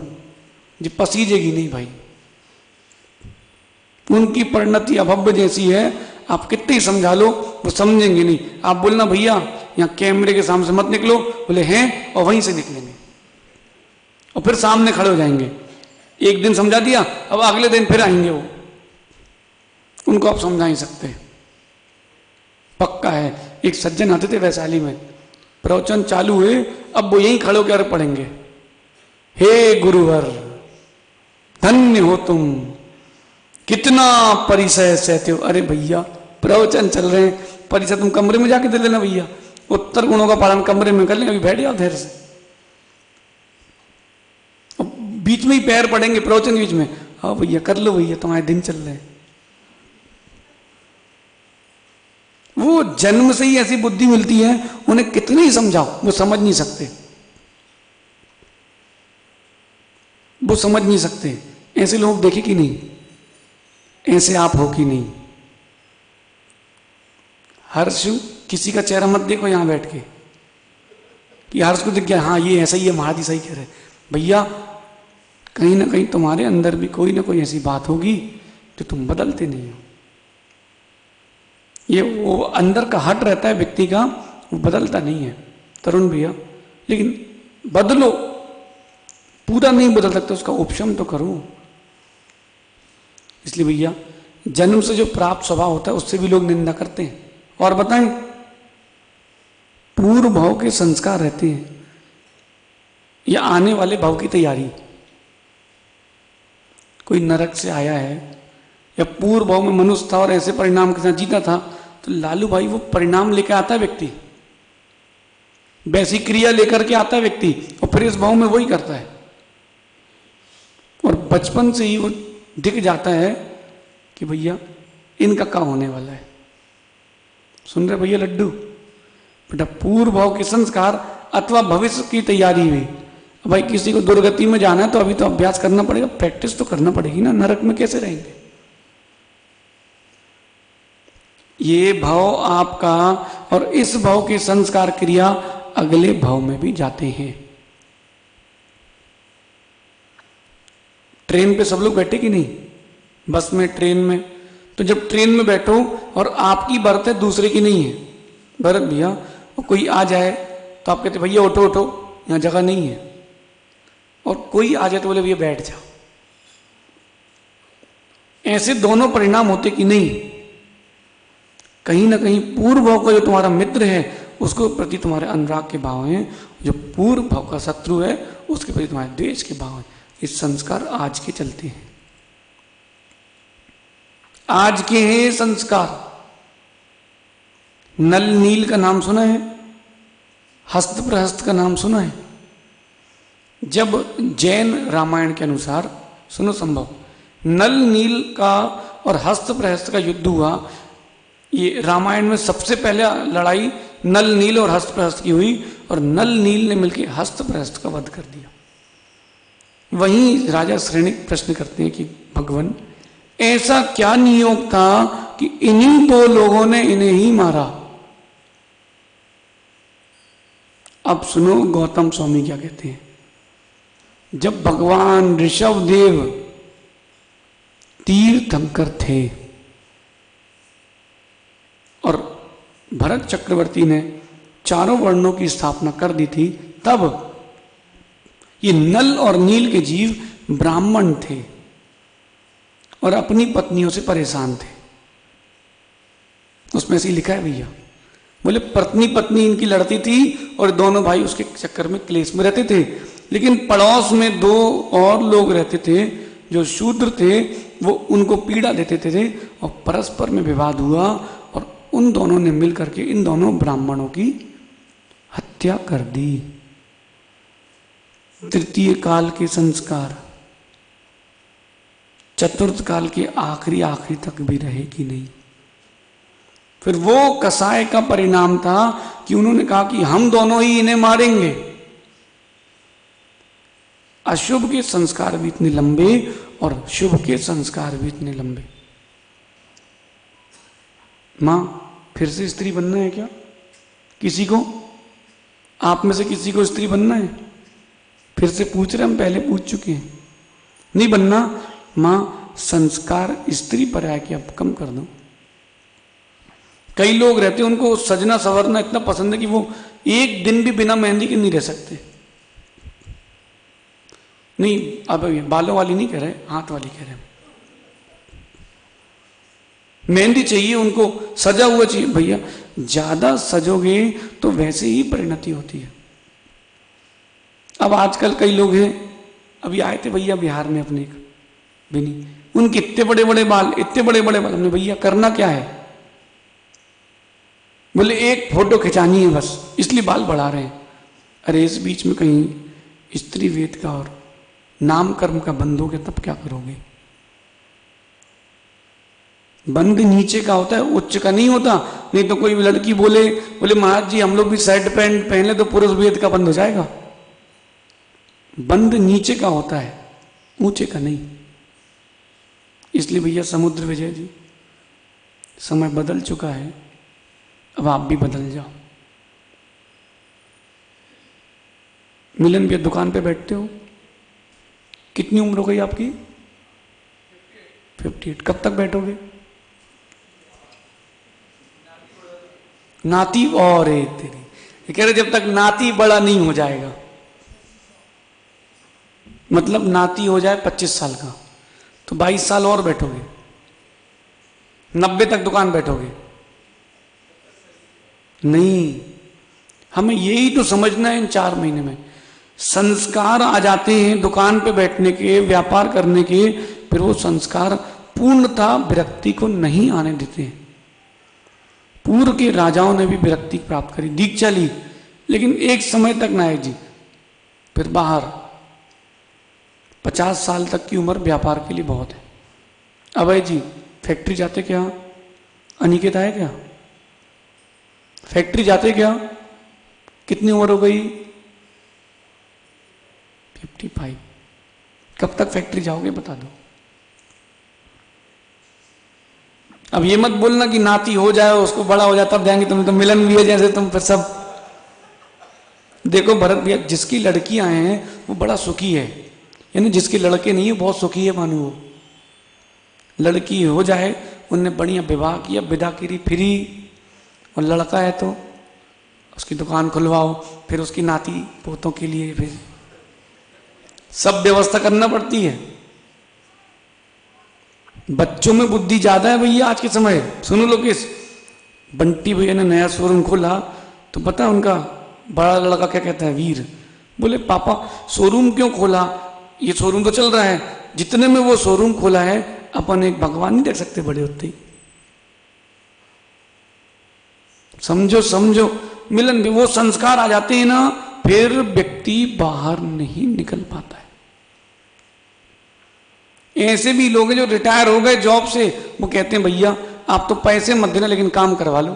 जो पसीजेगी नहीं भाई। उनकी परिणति अभव्य जैसी है, आप कितने ही समझा लो वो समझेंगे नहीं। आप बोलना भैया यहाँ कैमरे के सामने से मत निकलो, बोले हैं, और वहीं से निकलेंगे और फिर सामने खड़े हो जाएंगे। एक दिन समझा दिया, अब अगले दिन फिर आएंगे वो। उनको आप समझा ही सकते हैं, पक्का है। एक सज्जन आते थे वैशाली में, प्रवचन चालू हुए, अब वो यहीं खड़े होकर पढ़ेंगे, हे गुरुवर धन्य हो तुम, कितना परिचय सहते हो। अरे भैया प्रवचन चल रहे हैं, परिचय तुम कमरे में जाके दे लेना भैया। उत्तर गुणों का पालन कमरे में कर लें, अभी बैठ जाओ धैर्य से। बीच में ही पैर पड़ेंगे प्रवचन के बीच में, हाँ भैया कर लो भैया, तुम्हारे दिन चल रहे हैं। वो जन्म से ही ऐसी बुद्धि मिलती है, उन्हें कितने ही समझाओ वो समझ नहीं सकते, वो समझ नहीं सकते। ऐसे लोग देखे कि नहीं? ऐसे आप हो कि नहीं? हर्ष किसी का चेहरा मत देखो यहां बैठ के कि हर्ष को दिख गया हाँ ये ऐसा ही है, महाराज सही कह रहे। भैया कहीं ना कहीं तुम्हारे अंदर भी कोई ना कोई ऐसी बात होगी जो तुम बदलते नहीं हो। ये वो अंदर का हट रहता है व्यक्ति का, वो बदलता नहीं है तरुण भैया। लेकिन बदलो, पूरा नहीं बदल सकते, उसका उपशम तो करो। इसलिए भैया जन्म से जो प्राप्त स्वभाव होता है उससे भी लोग निंदा करते हैं। और बताएं, पूर्व भाव के संस्कार रहते हैं या आने वाले भाव की तैयारी। कोई नरक से आया है या पूर्व भाव में मनुष्य था और ऐसे परिणाम के साथ जीता था, तो लालू भाई वो परिणाम लेकर आता है व्यक्ति, वैसी क्रिया लेकर के आता है व्यक्ति, और फिर इस भाव में वही करता है। और बचपन से ही वो दिख जाता है कि भैया इनका क्या होने वाला है। सुन रहे भैया लड्डू? बेटा पूर्व भाव के संस्कार अथवा भविष्य की तैयारी हुई। भाई किसी को दुर्गति में जाना है तो अभी तो अभ्यास करना पड़ेगा, प्रैक्टिस तो करना पड़ेगी ना, नरक में कैसे रहेंगे। ये भाव आपका और इस भाव के संस्कार क्रिया अगले भाव में भी जाते हैं। ट्रेन पे सब लोग बैठे कि नहीं? बस में, ट्रेन में, तो जब ट्रेन में बैठो और आपकी बर्थ है दूसरे की नहीं है, भरत भैया, और कोई आ जाए तो आप कहते भैया उठो उठो यहाँ जगह नहीं है, और कोई आ जाए तो बोले भैया बैठ जाओ। ऐसे दोनों परिणाम होते कि नहीं? कहीं ना कहीं पूर्व भाव का जो तुम्हारा मित्र है उसको प्रति तुम्हारे अनुराग के भाव हैं, जो पूर्व भाव का शत्रु है उसके प्रति तुम्हारे द्वेष के भाव हैं। ये संस्कार आज के चलते हैं, आज के हैं ये संस्कार। नल नील का नाम सुना है, हस्त प्रहस्त का नाम सुना है। जब जैन रामायण के अनुसार, सुनो संभव, नल नील का और हस्त प्रहस्त का युद्ध हुआ, ये रामायण में सबसे पहले लड़ाई नल नील और हस्त प्रहस्त की हुई, और नल नील ने मिलकर हस्त प्रहस्त का वध कर दिया। वहीं राजा श्रेणिक प्रश्न करते हैं कि भगवान ऐसा क्या नियोग था कि इन्हीं दो लोगों ने इन्हें ही मारा। अब सुनो गौतम स्वामी क्या कहते हैं। जब भगवान ऋषभ देव तीर्थंकर थे और भरत चक्रवर्ती ने चारों वर्णों की स्थापना कर दी थी, तब ये नल और नील के जीव ब्राह्मण थे और अपनी पत्नियों से परेशान थे। उसमें से लिखा है भैया, बोले पत्नी पत्नी इनकी लड़ती थी और दोनों भाई उसके चक्कर में क्लेश में रहते थे। लेकिन पड़ोस में दो और लोग रहते थे जो शूद्र थे, वो उनको पीड़ा देते थे और परस्पर में विवाद हुआ और उन दोनों ने मिलकर के इन दोनों ब्राह्मणों की हत्या कर दी। तृतीय काल के संस्कार चतुर्थ काल के आखिरी तक भी रहे कि नहीं। फिर वो कसाय का परिणाम था कि उन्होंने कहा कि हम दोनों ही इन्हें मारेंगे। अशुभ के संस्कार भी इतने लंबे और शुभ के संस्कार भी इतने लंबे। मां, फिर से स्त्री बनना है क्या? किसी को, आप में से किसी को स्त्री बनना है? फिर से पूछ रहे, हम पहले पूछ चुके हैं। नहीं बनना? मां, संस्कार स्त्री पर आया कि अब कम कर दो। कई लोग रहते हैं उनको सजना संवरना इतना पसंद है कि वो एक दिन भी बिना मेहंदी के नहीं रह सकते। नहीं, अब बालों वाली नहीं कह रहे, हाथ वाली कह रहे हैं। मेहंदी चाहिए उनको, सजा हुआ चाहिए। भैया ज्यादा सजोगे तो वैसे ही परिणति होती है। अब आजकल कई लोग हैं, अभी आए थे भैया बिहार में अपने एक बिनी, उनके इतने बड़े बड़े बाल, इतने बड़े बड़े बाल। हमने भैया करना क्या है? बोले एक फोटो खिंचानी है बस, इसलिए बाल बढ़ा रहे हैं। अरे इस बीच में कहीं स्त्री वेद का और नाम कर्म का बंद हो गया तब क्या करोगे? बंद नीचे का होता है, उच्च का नहीं होता। नहीं तो कोई लड़की बोले महाराज जी हम लोग भी शर्ट पैंट पहन ले तो पुरुष वेद का बंद हो जाएगा। बंद नीचे का होता है, ऊंचे का नहीं। इसलिए भैया समुद्र विजय जी, समय बदल चुका है, अब आप भी बदल जाओ। मिलन भैया दुकान पे बैठते हो, कितनी उम्र हो गई आपकी? 58। कब तक बैठोगे? नाती और तेरी, ये कह रहे जब तक नाती बड़ा नहीं हो जाएगा, मतलब नाती हो जाए 25 साल का तो 22 साल और बैठोगे, 90 तक दुकान बैठोगे? नहीं, हमें यही तो समझना है। इन 4 महीने में संस्कार आ जाते हैं दुकान पे बैठने के, व्यापार करने के, फिर वो संस्कार पूर्णतः विरक्ति को नहीं आने देते हैं। पूर्व के राजाओं ने भी विरक्ति प्राप्त करी, दीक्षा ली, लेकिन एक समय तक नायक जी, फिर बाहर। 50 साल तक की उम्र व्यापार के लिए बहुत है। अभय जी फैक्ट्री जाते क्या? अनिकेत आए क्या? फैक्ट्री जाते क्या? कितनी उम्र हो गई? 55। कब तक फैक्ट्री जाओगे बता दो। अब ये मत बोलना कि नाती हो जाए उसको बड़ा हो जाए तब जाएंगे, तुम तो मिलन भी है जैसे तुम फिर सब। देखो भरत भैया, जिसकी लड़कियां हैं वो बड़ा सुखी है, यानी जिसके लड़के नहीं है बहुत सुखी है मानो। वो लड़की हो जाए, उनने बढ़िया विवाह किया, बिदाकिरी फिरी, और लड़का है तो उसकी दुकान खुलवाओ, फिर उसकी नाती पोतों के लिए फिर सब व्यवस्था करना पड़ती है। बच्चों में बुद्धि ज्यादा है भैया आज के समय। सुनो लोकेश, बंटी भैया ने नया शोरूम खोला तो पता है उनका बड़ा लड़का क्या कहता है, वीर, बोले पापा शोरूम क्यों खोला, ये शोरूम तो चल रहा है, जितने में वो शोरूम खोला है अपन एक भगवान नहीं देख सकते बड़े होते ही। समझो समझो मिलन भी, वो संस्कार आ जाते हैं ना, फिर व्यक्ति बाहर नहीं निकल पाता है। ऐसे भी लोग हैं जो रिटायर हो गए जॉब से, वो कहते हैं भैया आप तो पैसे मत देना लेकिन काम करवा लो।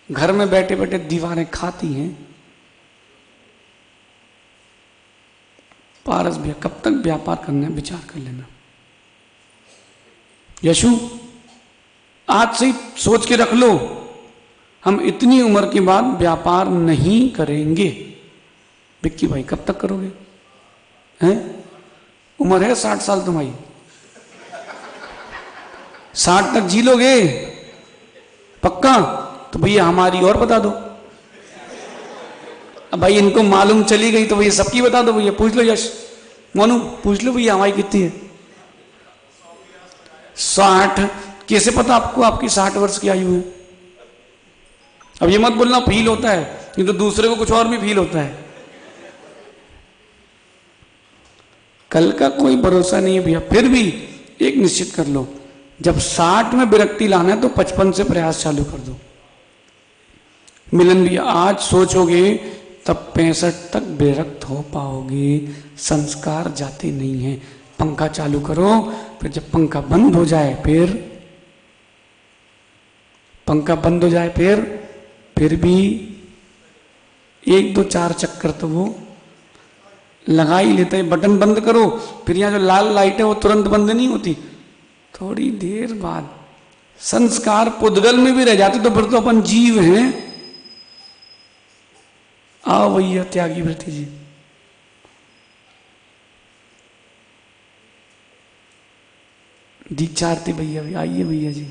घर में बैठे बैठे दीवारें खाती हैं। पारस भैया कब तक व्यापार करना है, विचार कर लेना। यशु आज से ही सोच के रख लो, हम इतनी उम्र के बाद व्यापार नहीं करेंगे। विक्की भाई कब तक करोगे, हैं? उम्र है 60 साल तुम्हारी, 60 तक जी लोगे पक्का? तो भैया हमारी और बता दो। अब भाई इनको मालूम चली गई तो भैया सबकी बता दो। भैया पूछ लो, यश मोनू पूछ लो भैया हमारी कितनी है। 60 कैसे पता आपको आपकी 60 वर्ष की आयु है? अब ये मत बोलना फील होता है, नहीं तो दूसरे को कुछ और भी फील होता है। कल का कोई भरोसा नहीं है भैया। फिर भी एक निश्चित कर लो, जब 60 में विरक्ति लाना है तो 55 से प्रयास चालू कर दो। मिलन भैया आज सोचोगे तब 65 तक विरक्त हो पाओगे। संस्कार जाते नहीं हैं। पंखा चालू करो, फिर जब पंखा बंद हो जाए, पंखा बंद हो जाए फिर भी 1 2 4 चक्कर तो वो लगा ही लेते हैं। बटन बंद करो, फिर यहाँ जो लाल लाइट है वो तुरंत बंद नहीं होती, थोड़ी देर बाद संस्कार पुद्गल में भी रह जाते, तो फिर तो अपन जीव हैं। आओ भैया त्यागी व्रती जी, दीक्षार्थी भैया भी आइए भैया जी।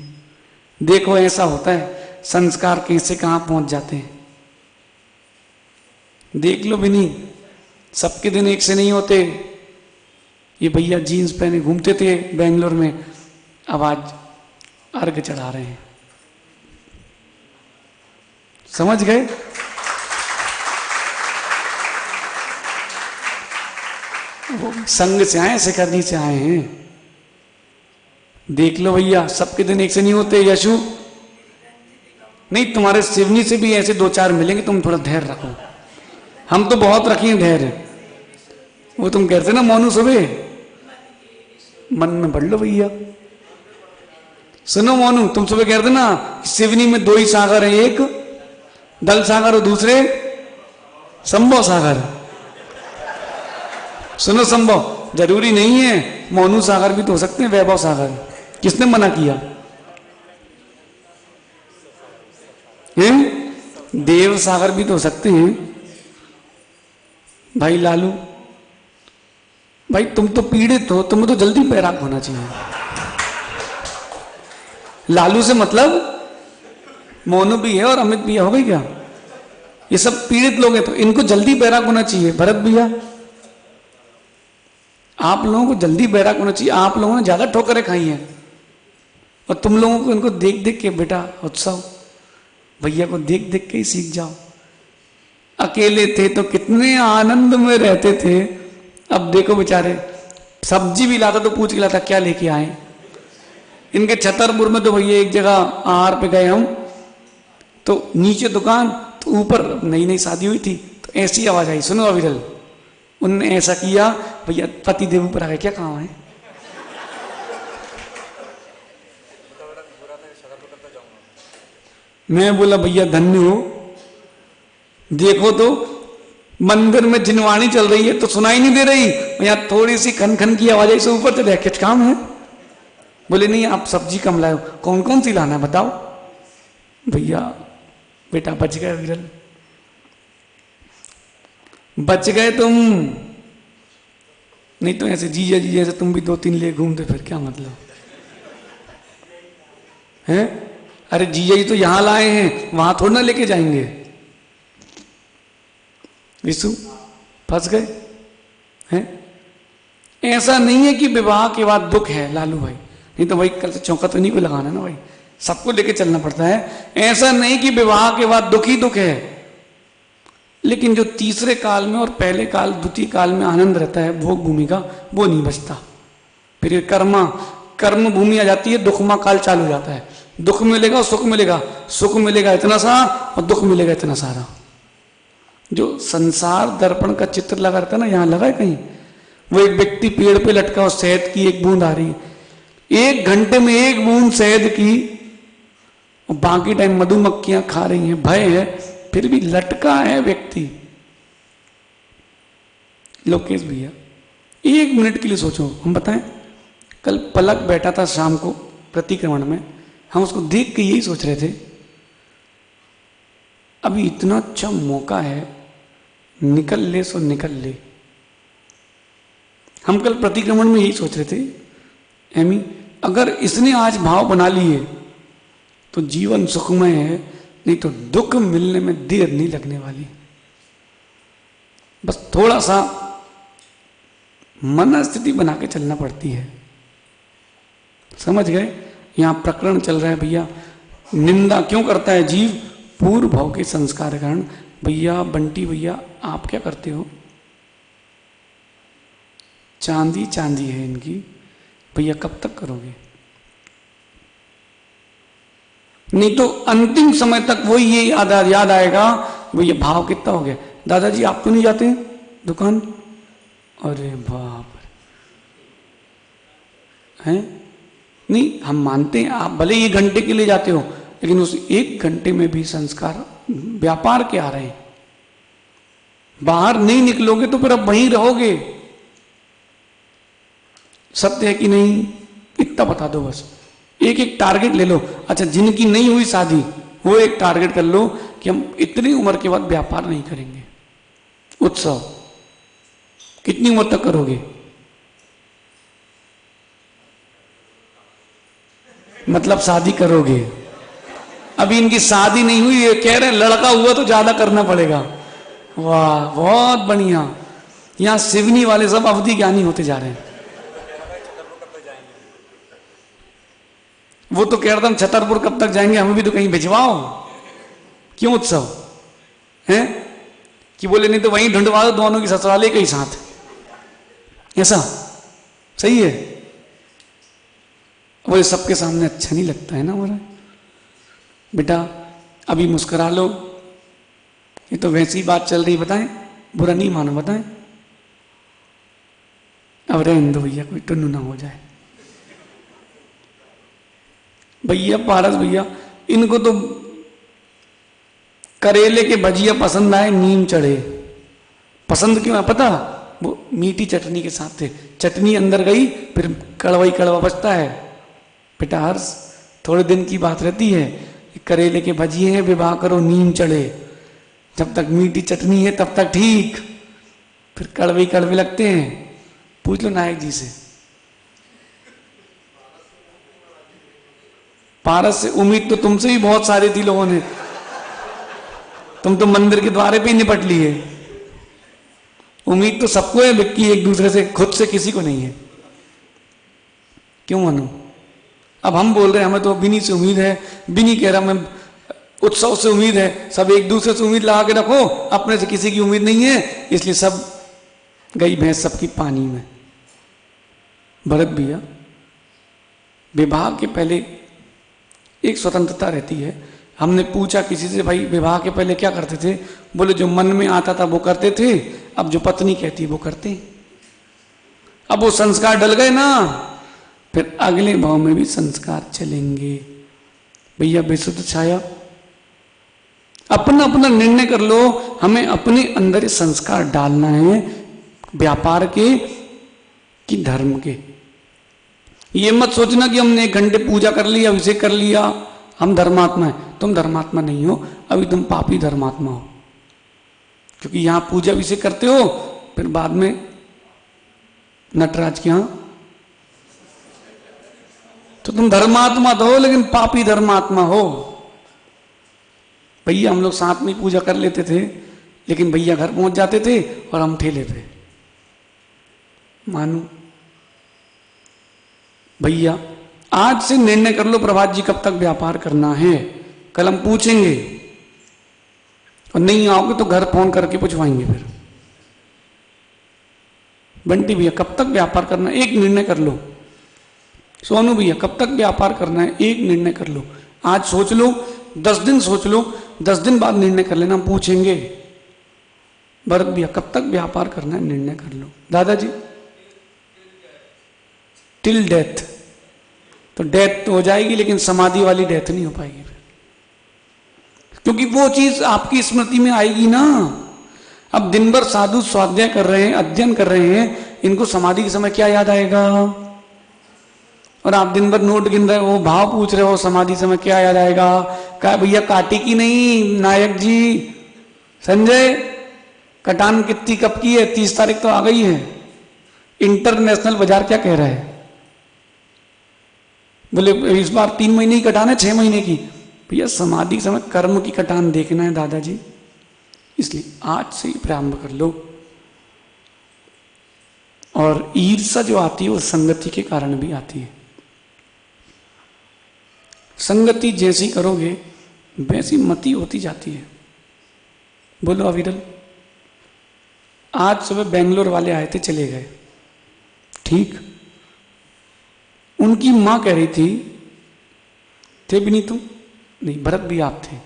देखो ऐसा होता है, संस्कार कैसे कहां पहुंच जाते हैं। देख लो भी नहीं, सबके दिन एक से नहीं होते। ये भैया जीन्स पहने घूमते थे बेंगलोर में, अब आज अर्घ चढ़ा रहे हैं। समझ गए? वो संग से आए, शिखरनी से आए हैं। देख लो भैया, सबके दिन एक से नहीं होते। यशु नहीं, तुम्हारे शिवनी से भी ऐसे 2-4 मिलेंगे, तुम थोड़ा धैर्य रखो। हम तो बहुत रखे धैर्य। वो तुम कहते ना मोनू सुबह, मन में बढ़ लो भैया। सुनो मोनू, तुम सुबह कहते ना शिवनी में 2 ही सागर है, एक दल सागर और दूसरे संभव सागर। सुनो संभव जरूरी नहीं है, मोनू सागर भी तो हो सकते हैं, वैभव सागर। किसने मना किया? हैं? देव सागर भी तो हो सकते हैं। भाई लालू भाई, तुम तो पीड़ित हो, तुम्हें तो जल्दी बैराग होना चाहिए। लालू से मतलब मोनू भी है और अमित भी है, हो गई क्या? ये सब पीड़ित लोग हैं, तो इनको जल्दी बैराग होना चाहिए। भरत भैया, आप लोगों को जल्दी बैराग होना चाहिए। आप लोगों ने ज्यादा ठोकरें खाई हैं, और तुम लोगों को इनको देख देख के बेटा उत्सव, भैया को देख देख के ही सीख जाओ। अकेले थे तो कितने आनंद में रहते थे, अब देखो बेचारे सब्जी भी लाता तो पूछ के लाता क्या लेके आए। इनके छतरपुर में तो भैया एक जगह आहार पे गए हम, तो नीचे दुकान, तो ऊपर नई नई शादी हुई थी, तो ऐसी आवाज आई, सुनो अविरल, उनने ऐसा किया, भैया पति देव ऊपर आ गए, क्या काम है? मैं बोला भैया धन्य हो, देखो तो मंदिर में जिनवाणी चल रही है तो सुनाई नहीं दे रही, यहाँ थोड़ी सी खन खन की आवाज से ऊपर चले, कुछ काम है? बोले नहीं आप सब्जी कम लाए हो। कौन कौन सी लाना है बताओ। भैया बेटा बच गए विरल, बच गए तुम, नहीं तो ऐसे जीजा जीजा से तुम भी 2-3 ले घूमते फिर क्या मतलब है? अरे जीजा जी तो यहां लाए हैं, वहां थोड़ा ना लेके जाएंगे। विशु फंस गए हैं? ऐसा नहीं है कि विवाह के बाद दुख है लालू भाई, नहीं तो भाई कल से चौका तो नहीं को लगाना ना भाई, सबको लेके चलना पड़ता है। ऐसा नहीं कि विवाह के बाद दुख ही दुख है, लेकिन जो तीसरे काल में और पहले काल द्वितीय काल में आनंद रहता है भोग भूमि का, वो नहीं बचता। फिर कर्म भूमि आ जाती है, दुखमा काल चालू हो जाता है। दुख मिलेगा और सुख मिलेगा, सुख मिलेगा इतना सा और दुख मिलेगा इतना सारा। जो संसार दर्पण का चित्र लगा रहता है ना, यहां लगा है कहीं, वो एक व्यक्ति पेड़ पे लटका और शहद की एक बूंद आ रही है, 1 घंटे में 1 बूंद शहद की, और बाकी टाइम मधुमक्खियां खा रही हैं, भय है, फिर भी लटका है व्यक्ति। लोकेश भैया 1 मिनट के लिए सोचो, हम बताएं, कल पलक बैठा था शाम को प्रतिक्रमण में, हम उसको देख के यही सोच रहे थे, अभी इतना अच्छा मौका है, निकल ले सो निकल ले। हम कल प्रतिक्रमण में यही सोच रहे थे, एमी अगर इसने आज भाव बना लिए तो जीवन सुखमय है, नहीं तो दुख मिलने में देर नहीं लगने वाली। बस थोड़ा सा मन स्थिति बना के चलना पड़ती है। समझ गए? यहां प्रकरण चल रहा है भैया, निंदा क्यों करता है जीव? पूर्व भाव के संस्कार के कारण। भैया बंटी भैया आप क्या करते हो? चांदी चांदी है इनकी, भैया कब तक करोगे? नहीं तो अंतिम समय तक वो ये याद आएगा, भैया भाव कितना हो गया। दादाजी आप तो नहीं जाते हैं दुकान? अरे बाप हैं, नहीं हम मानते हैं आप भले ये घंटे के लिए जाते हो, लेकिन उस 1 घंटे में भी संस्कार व्यापार के आ रहे हैं। बाहर नहीं निकलोगे तो फिर अब वहीं रहोगे। सत्य है कि नहीं? इतना बता दो बस, एक टारगेट ले लो। अच्छा जिनकी नहीं हुई शादी, वो एक टारगेट कर लो कि हम इतनी उम्र के बाद व्यापार नहीं करेंगे। उत्सव कितनी उम्र तक करोगे? मतलब शादी करोगे? अभी इनकी शादी नहीं हुई, ये कह रहे हैं लड़का हुआ तो ज्यादा करना पड़ेगा। वाह बहुत बढ़िया, यहां सिवनी वाले सब अवधि ज्ञानी होते जा रहे हैं। वो तो कह रहा था हम छतरपुर कब तक जाएंगे, हमें भी तो कहीं भिजवाओ। क्यों उत्सव है कि बोले नहीं तो वहीं ढूंढवा दो दोनों की ससुराले के ही साथ, ऐसा सही है? वो सबके सामने अच्छा नहीं लगता है ना हमारा। बेटा अभी मुस्कुरा लो, ये तो वैसी बात चल रही, बताएं, बुरा नहीं मानो, बताएं। अब रहने दो भैया, कोई टुन्नू ना हो जाए। भैया पारस भैया इनको तो करेले के भजिया पसंद आए, नीम चढ़े। पसंद क्यों है पता? वो मीठी चटनी के साथ थे, चटनी अंदर गई फिर कड़वा ही कड़वा बचता है। बेटा हर्ष थोड़े दिन की बात रहती है, करेले के भजिए हैं, विवाह करो नीम चढ़े। जब तक मीठी चटनी है तब तक ठीक, फिर कड़वे कड़वे लगते हैं। पूछ लो नायक जी से। पारस से उम्मीद तो तुमसे भी बहुत सारी थी लोगों ने, तुम तो मंदिर के द्वारे पे ही निपट लिए। उम्मीद तो सबको है विक्की, एक दूसरे से, खुद से किसी को नहीं है। क्यों मानो? अब हम बोल रहे हैं हमें तो बिनी से उम्मीद है, बिनी कह रहा हमें उत्सव से उम्मीद है। सब एक दूसरे से उम्मीद लगा के रखो, अपने से किसी की उम्मीद नहीं है, इसलिए सब गई भैंस सबकी पानी में। भरत भैया विवाह के पहले एक स्वतंत्रता रहती है। हमने पूछा किसी से, भाई विवाह के पहले क्या करते थे? बोले जो मन में आता था वो करते थे, अब जो पत्नी कहती वो करते। अब वो संस्कार डल गए ना, फिर अगले भाव में भी संस्कार चलेंगे। भैया विशुद्ध छाया, अपना अपना निर्णय कर लो, हमें अपने अंदर संस्कार डालना है, व्यापार के कि धर्म के। ये मत सोचना कि हमने 1 घंटे पूजा कर लिया, अभिषेक कर लिया, हम धर्मात्मा है। तुम धर्मात्मा नहीं हो, अभी तुम पापी धर्मात्मा हो। क्योंकि यहां पूजा अभिषेक करते हो, फिर बाद में नटराज के यहां, तो तुम धर्मात्मा तो हो लेकिन पापी धर्मात्मा हो। भैया हम लोग साथ में पूजा कर लेते थे, लेकिन भैया घर पहुंच जाते थे और हम ठेले पे। मानो भैया आज से निर्णय कर लो प्रभात जी कब तक व्यापार करना है, कल हम पूछेंगे और नहीं आओगे तो घर फोन करके पूछवाएंगे फिर। बंटी भैया कब तक व्यापार करना है, एक निर्णय कर लो। सोनू भैया कब तक व्यापार करना है, एक निर्णय कर लो। आज सोच लो, 10 दिन सोच लो, 10 दिन बाद निर्णय कर लेना, हम पूछेंगे। भरत भैया कब तक व्यापार करना है, निर्णय कर लो। दादाजी टिल डेथ, तो डेथ तो हो जाएगी लेकिन समाधि वाली डेथ नहीं हो पाएगी फिर, क्योंकि वो चीज आपकी स्मृति में आएगी ना। अब दिन भर साधु स्वाध्याय कर रहे हैं, अध्ययन कर रहे हैं, इनको समाधि के समय क्या याद आएगा? और आप दिन भर नोट गिन रहे हो, भाव पूछ रहे हो, समाधि समय क्या याद आएगा? कहा भैया काटी की नहीं नायक जी, संजय कटान कितनी कब की है? 30 तारीख तो आ गई है। इंटरनेशनल बाजार क्या कह रहा है? बोले इस बार 3 महीने की कटान है, 6 महीने की। भैया समाधि के समय कर्म की कटान देखना है दादाजी, इसलिए आज से ही प्रारंभ कर लो। और ईर्ष्या जो आती है वो संगति के कारण भी आती है। संगति जैसी करोगे वैसी मति होती जाती है। बोलो अविरल। आज सुबह बेंगलोर वाले आए थे, चले गए, ठीक। उनकी मां कह रही थी, थे भी नहीं तुम? नहीं, भरत भी आप थे।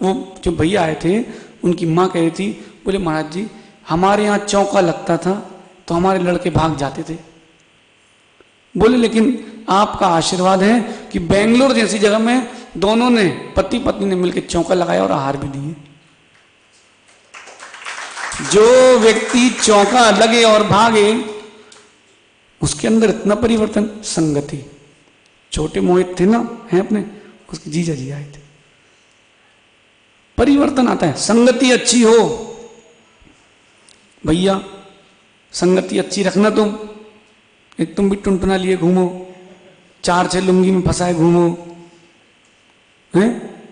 वो जो भैया आए थे उनकी मां कह रही थी, बोले महाराज जी हमारे यहाँ चौका लगता था तो हमारे लड़के भाग जाते थे। बोले लेकिन आपका आशीर्वाद है कि बेंगलोर जैसी जगह में दोनों ने, पति पत्नी ने मिलकर चौका लगाया और आहार भी दिए। जो व्यक्ति चौका लगे और भागे उसके अंदर इतना परिवर्तन। संगति, छोटे मोहित थे ना, हैं अपने, उसके जीजा जी आए थे, परिवर्तन आता है। संगति अच्छी हो भैया, संगति अच्छी रखना। तुम भी टुनटुना लिए घूमो, 4-6 लुंगी में फंसाए घूमो, हैं?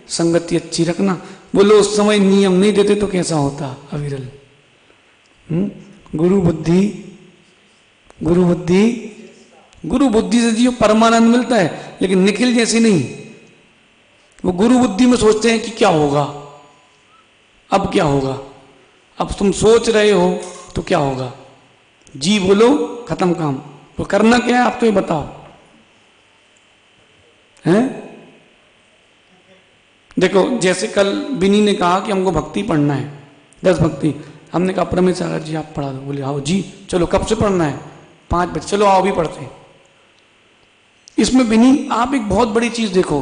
संगति अच्छी रखना। बोलो उस समय नियम नहीं देते तो कैसा होता अविरल? गुरु बुद्धि, गुरु बुद्धि, गुरु बुद्धि से जो परमानंद मिलता है, लेकिन निखिल जैसी नहीं। वो गुरु बुद्धि में सोचते हैं कि क्या होगा, अब क्या होगा, अब तुम सोच रहे हो तो क्या होगा, जी बोलो खत्म काम। तो करना क्या है आप तो ये बताओ, हैं? देखो जैसे कल बिनी ने कहा कि हमको भक्ति पढ़ना है, 10 भक्ति। हमने कहा परमेश सागर जी आप पढ़ा दो। बोले आओ जी, चलो कब से पढ़ना है? 5 बजे। चलो आओ भी पढ़ते हैं। इसमें बिनी आप एक बहुत बड़ी चीज देखो,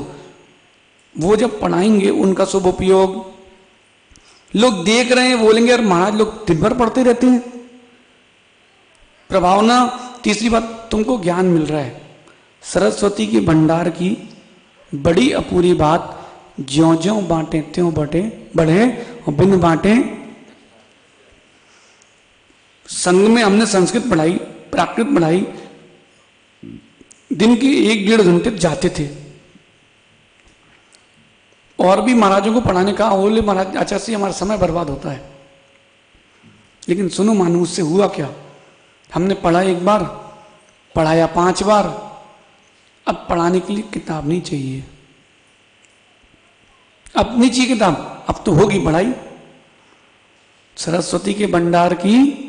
वो जब पढ़ाएंगे उनका शुभ उपयोग लोग देख रहे हैं, बोलेंगे यार महाराज लोग दिन भर पढ़ते रहते हैं, प्रभावना। तीसरी बात, तुमको ज्ञान मिल रहा है। सरस्वती के भंडार की बड़ी अपूरी बात, ज्यों ज्यों बांटे त्यों बटे बढ़े और बिन बांटे। संघ में हमने संस्कृत पढ़ाई, प्राकृत पढ़ाई, दिन के 1-1.5 घंटे जाते थे। और भी महाराजों को पढ़ाने का, बोले महाराज आचार्य से हमारा समय बर्बाद होता है। लेकिन सुनो मानो उससे हुआ क्या? हमने पढ़ा 1 बार, पढ़ाया 5 बार, अब पढ़ाने के लिए किताब नहीं चाहिए, अब नहीं चाहिए किताब, अब तो होगी पढ़ाई सरस्वती के भंडार की।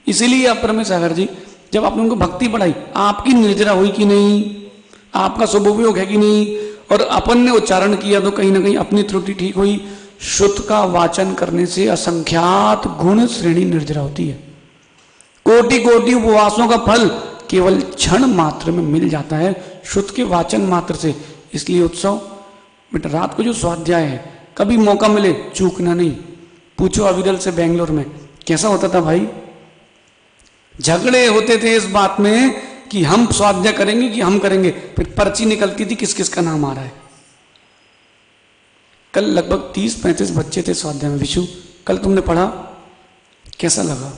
इसीलिए आप परमेश सागर जी जब आपने उनको भक्ति पढ़ाई, आपकी निर्जरा हुई कि नहीं, आपका शुभ उपयोग है कि नहीं, और अपन ने उच्चारण किया तो कहीं ना कहीं अपनी त्रुटि ठीक हुई। शुद्ध का वाचन करने से असंख्यात गुण श्रेणी निर्जरा होती है। कोटि कोटि उपवासों का फल केवल क्षण मात्र में मिल जाता है शुद्ध के वाचन मात्र से। इसलिए उत्सव बेटा, रात को जो स्वाध्याय है कभी मौका मिले चूकना नहीं। पूछो अविरल से बेंगलोर में कैसा होता था भाई, झगड़े होते थे इस बात में कि हम स्वाध्याय करेंगे कि हम करेंगे, फिर पर्ची निकलती थी किस किस का नाम आ रहा है। कल लगभग 30-35 बच्चे थे स्वाध्याय में। विशु कल तुमने पढ़ा, कैसा लगा?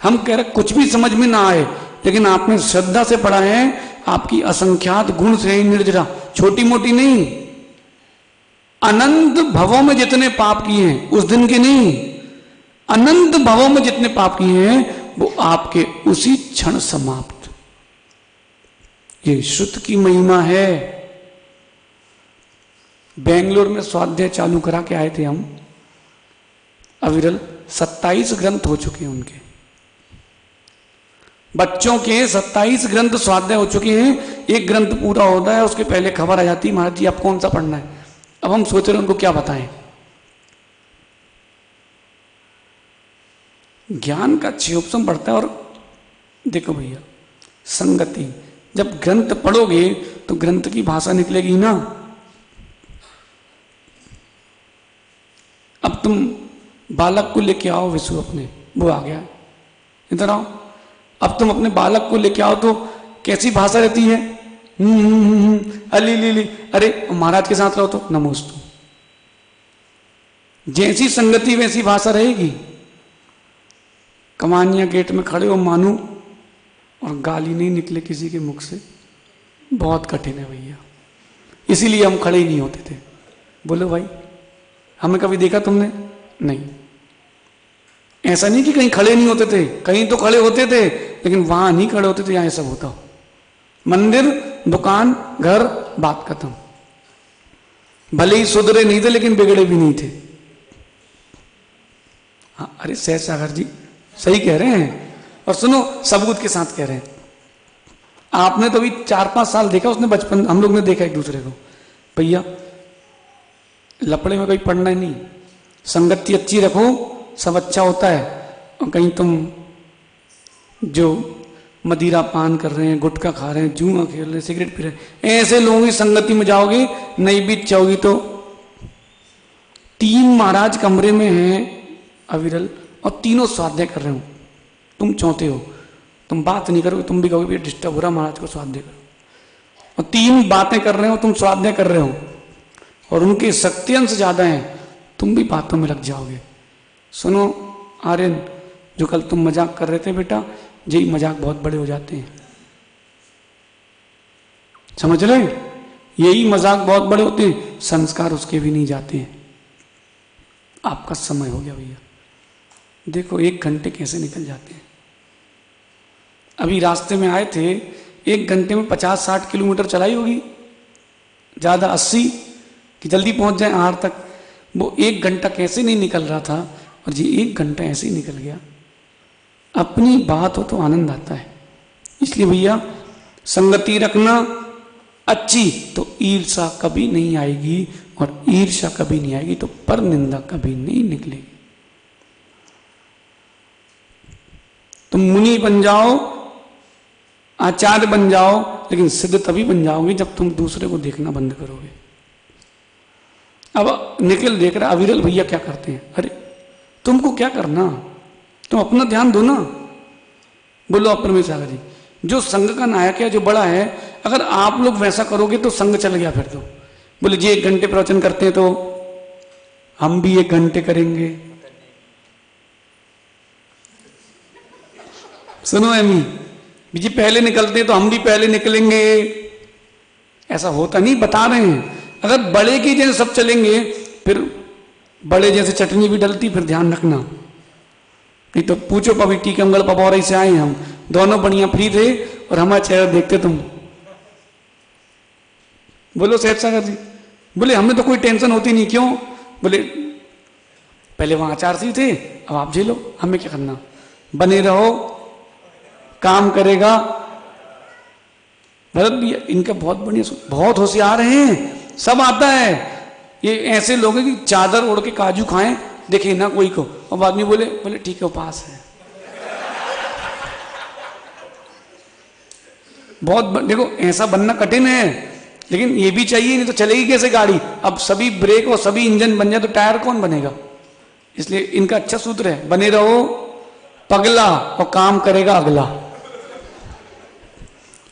हम कह रहे कुछ भी समझ में ना आए, लेकिन आपने श्रद्धा से पढ़ा है। आपकी असंख्यात गुण श्रेणी निर्जरा, छोटी मोटी नहीं, अनंत भवों में जितने पाप किए हैं उस दिन के नहीं, अनंत भवों में जितने पाप किए हैं वो आपके उसी क्षण समाप्त। ये श्रुत की महिमा है। बेंगलोर में स्वाध्याय चालू करा के आए थे हम, अविरल 27 ग्रंथ हो चुके हैं उनके, बच्चों के 27 ग्रंथ स्वाध्याय हो चुके हैं। एक ग्रंथ पूरा होता है उसके पहले खबर आ जाती है, महाराज जी आप कौन सा पढ़ना है। अब हम सोच रहे हैं उनको क्या बताएं। ज्ञान का क्षयोपम बढ़ता है। और देखो भैया, संगति, जब ग्रंथ पढ़ोगे तो ग्रंथ की भाषा निकलेगी ना। अब तुम बालक को लेके आओ, विशु अपने, वो आ गया, इधर आओ। अब तुम अपने बालक को लेके आओ तो कैसी भाषा रहती है, अली ली, अरे महाराज के साथ रहो तो नमोस्तु। जैसी संगति वैसी भाषा रहेगी। कमानिया गेट में खड़े हो मानू और गाली नहीं निकले किसी के मुख से, बहुत कठिन है भैया। इसीलिए हम खड़े ही नहीं होते थे। बोलो भाई, हमें कभी देखा तुमने? नहीं। ऐसा नहीं कि कहीं खड़े नहीं होते थे, कहीं तो खड़े होते थे, लेकिन वहां नहीं खड़े होते थे, यहां सब होता। मंदिर, दुकान, घर, बात खत्म। भले ही सुधरे नहीं थे लेकिन बिगड़े भी नहीं थे। हाँ, अरे सहज सागर जी सही कह रहे हैं, और सुनो सबूत के साथ कह रहे हैं। आपने तो अभी 4-5 साल देखा, उसने बचपन, हम लोग ने देखा एक दूसरे को। भैया लपड़े में कोई पड़ना ही नहीं, संगति अच्छी रखो, सब अच्छा होता है। और कहीं तुम जो मदिरा पान कर रहे हैं, गुटखा खा रहे हैं, जुआ खेल रहे हैं, सिगरेट पी रहे हैं, ऐसे लोगों की संगति में जाओगे, नहीं बीत जाओगी। तो 3 महाराज कमरे में हैं अविरल, और तीनों स्वाध्याय कर रहे हो। तुम चौथे हो, तुम बात नहीं करोगे, तुम भी कहोगे डिस्टर्ब हो रहा, महाराज को स्वाध्याय करो। और 3 बातें कर रहे हो, तुम स्वाध्याय कर रहे हो, और उनके शक्ति अंश ज्यादा हैं, तुम भी बातों में लग जाओगे। सुनो आर्यन, जो कल तुम मजाक कर रहे थे बेटा, यही मजाक बहुत बड़े हो जाते हैं, समझ रहे? यही मजाक बहुत बड़े होते हैं, संस्कार उसके भी नहीं जाते हैं। आपका समय हो गया भैया, देखो 1 घंटे कैसे निकल जाते हैं। अभी रास्ते में आए थे, 1 घंटे में 50-60 किलोमीटर चलाई होगी, ज्यादा 80, कि जल्दी पहुंच जाए आहार तक। वो 1 घंटा कैसे नहीं निकल रहा था, और ये 1 घंटा ऐसे ही निकल गया। अपनी बात हो तो आनंद आता है। इसलिए भैया संगति रखना अच्छी, तो ईर्षा कभी नहीं आएगी, और ईर्षा कभी नहीं आएगी तो पर निंदा कभी नहीं निकलेगी। तुम मुनि बन जाओ, आचार्य बन जाओ, लेकिन सिद्ध तभी बन जाओगे जब तुम दूसरे को देखना बंद करोगे। अब निखिल देख रहा, अविरल भैया क्या करते हैं, अरे तुमको क्या करना, तुम अपना ध्यान दो ना। बोलो अपरमेश सागर जी, जो संघ का नायक है, जो बड़ा है, अगर आप लोग वैसा करोगे तो संघ चल गया फिर तो। बोले जी 1 घंटे प्रवचन करते हैं तो हम भी 1 घंटे करेंगे। सुनो एमी जी, पहले निकलते हैं तो हम भी पहले निकलेंगे। ऐसा होता नहीं, बता रहे हैं। अगर बड़े की जैसे सब चलेंगे, फिर बड़े जैसे चटनी भी डलती, फिर ध्यान रखना। नहीं तो पूछो पभी टीकमगढ़ पपौरई से आए हम, दोनों बढ़िया फ्री थे, और हमारा चेहरा देखते तुम। बोलो सहज सागर जी, बोले हमें तो कोई टेंशन होती नहीं, क्यों? बोले पहले वहां आचार्य थे, अब आप झेलो, हमें क्या करना, बने रहो, काम करेगा। भरत भी इनका बहुत बढ़िया, बहुत होशियार हैं, सब आता है। ये ऐसे लोग हैं कि चादर ओढ़ के काजू खाएं, देखे ना कोई को, और आदमी बोले ठीक है वो पास है। बहुत देखो ऐसा बनना कठिन है, लेकिन ये भी चाहिए, नहीं तो चलेगी कैसे गाड़ी। अब सभी ब्रेक और सभी इंजन बन जाए तो टायर कौन बनेगा। इसलिए इनका अच्छा सूत्र है, बने रहो पगला और काम करेगा अगला।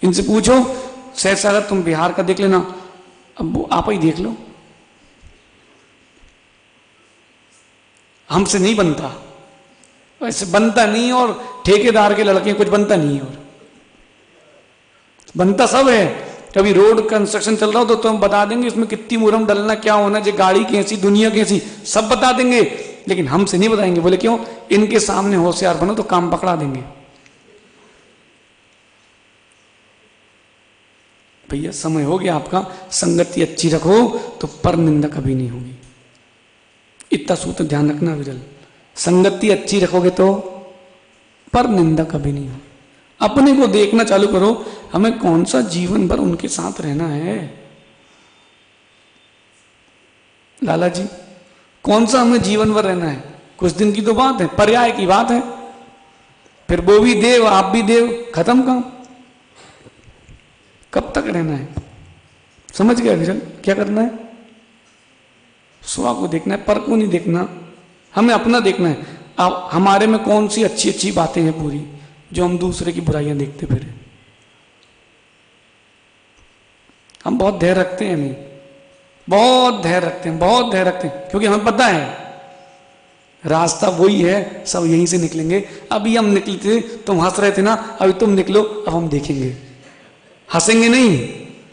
इनसे पूछो, सहज सागर तुम बिहार का देख लेना, अब आप ही देख लो, हमसे नहीं बनता, वैसे बनता नहीं, और ठेकेदार के लड़के कुछ बनता नहीं, और बनता सब है। कभी रोड कंस्ट्रक्शन चल रहा हो तो हम बता देंगे इसमें कितनी मुरम डलना, क्या होना, जो गाड़ी कैसी, दुनिया कैसी, सब बता देंगे, लेकिन हमसे नहीं बताएंगे। बोले क्यों? इनके सामने होशियार बनो तो काम पकड़ा देंगे। भैया समय हो गया आपका, संगति अच्छी रखो तो पर निंदा कभी नहीं होगी। इतना सूत्र ध्यान रखना विरल, संगति अच्छी रखोगे तो पर निंदा कभी नहीं होगी। अपने को देखना चालू करो, हमें कौन सा जीवन भर उनके साथ रहना है। लाला जी, कौन सा हमें जीवन भर रहना है? कुछ दिन की तो बात है, पर्याय की बात है, फिर वो भी देव आप भी देव, खत्म काम। कब तक रहना है? समझ गया विरल? क्या करना है? स्व को देखना है, पर को नहीं देखना, हमें अपना देखना है। अब हमारे में कौन सी अच्छी अच्छी बातें हैं पूरी, जो हम दूसरे की बुराइयां देखते फिरे। हम बहुत धैर्य रखते हैं, नहीं बहुत धैर्य रखते हैं, बहुत धैर्य रखते हैं, क्योंकि हमें पता है रास्ता वही है, सब यहीं से निकलेंगे। अभी हम निकले थे, तुम हंस रहे थे ना, अभी तुम निकलो, अब हम देखेंगे, हंसेंगे नहीं,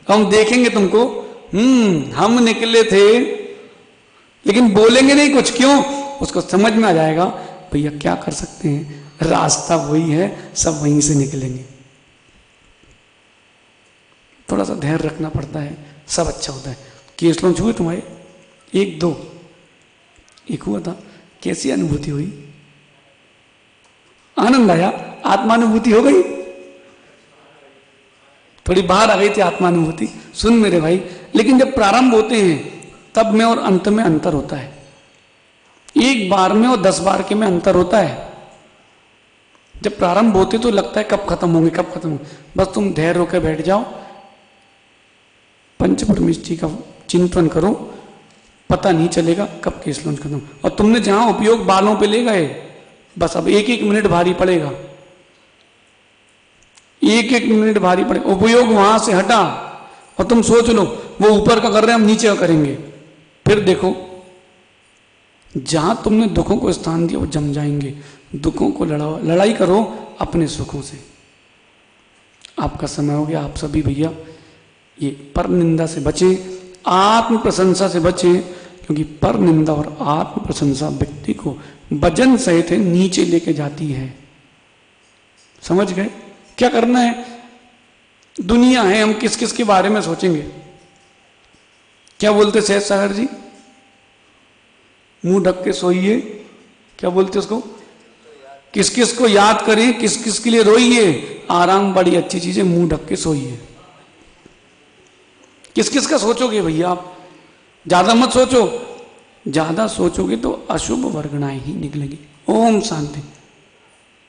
हम देखेंगे तुमको। हम निकले थे लेकिन बोलेंगे नहीं कुछ, क्यों? उसको समझ में आ जाएगा भैया क्या कर सकते हैं, रास्ता वही है, सब वहीं से निकलेंगे। थोड़ा सा धैर्य रखना पड़ता है, सब अच्छा होता है। केस लॉन्च हुए तुम्हारे? 1-2 एक हुआ था, कैसी अनुभूति हुई? आनंद आया, आत्मानुभूति हो गई, थोड़ी बाहर आ गई थी आत्मानुभूति। सुन मेरे भाई, लेकिन जब प्रारंभ होते हैं तब में और अंत में अंतर होता है। एक बार में और 10 बार के में अंतर होता है। जब प्रारंभ होते तो लगता है कब खत्म होंगे, कब खत्म होंगे। बस तुम धैर्य होकर बैठ जाओ, पंच परमेष्ठी का चिंतन करो, पता नहीं चलेगा कब केस लॉन्च खत्म। और तुमने जहां उपयोग बालों पे ले गए, बस अब 1-1 मिनट भारी पड़ेगा, 1-1 मिनट भारी पड़ेगा। उपयोग वहां से हटा और तुम सोच लो वो ऊपर का कर रहे हैं, हम नीचे का करेंगे। फिर देखो जहां तुमने दुखों को स्थान दिया वो जम जाएंगे। दुखों को लड़ाओ, लड़ाई करो अपने सुखों से। आपका समय हो गया, आप सभी भैया ये पर निंदा से बचे, आत्म प्रशंसा से बचे, क्योंकि पर निंदा और आत्म प्रशंसा व्यक्ति को वजन सहित नीचे लेके जाती है। समझ गए? क्या करना है? दुनिया है, हम किस किस के बारे में सोचेंगे? क्या बोलते सहज सागर जी? मुंह ढक के सोइए, क्या बोलते उसको? किस किस को याद करें, किस किस के लिए रोइए, आराम बड़ी अच्छी चीज है, मुंह ढक के सोइए। किस किस का सोचोगे भैया आप? ज्यादा मत सोचो, ज्यादा सोचोगे तो अशुभ वर्गणाएं ही निकलेगी। ओम शांति।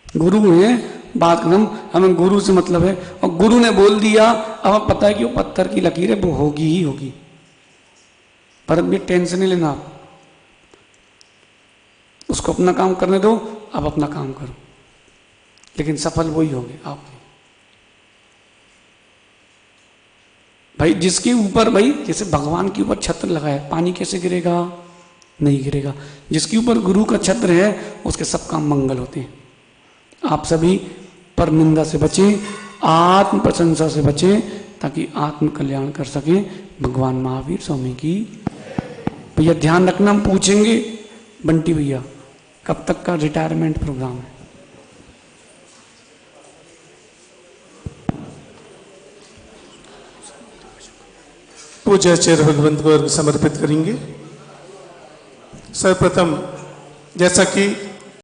गुरु है, बात खत्म, हमें गुरु से मतलब है, और गुरु ने बोल दिया, अब हमें पता है कि वो पत्थर की लकीर है, वो होगी ही होगी। भरत भी टेंशन नहीं लेना, आप उसको अपना काम करने दो, अब अपना काम करो, लेकिन सफल वही होगे आप। भाई जिसके ऊपर, भाई जैसे भगवान के ऊपर छत्र लगा है, पानी कैसे गिरेगा? नहीं गिरेगा। जिसके ऊपर गुरु का छत्र है उसके सब काम मंगल होते हैं। आप सभी पर निंदा से बचें, आत्म प्रशंसा से बचें, ताकि आत्म कल्याण कर सके। भगवान महावीर स्वामी की। भैया ध्यान रखना, हम पूछेंगे बंटी भैया कब तक का रिटायरमेंट प्रोग्राम है? पूजा चेयर भगवंत को समर्पित करेंगे। सर्वप्रथम जैसा कि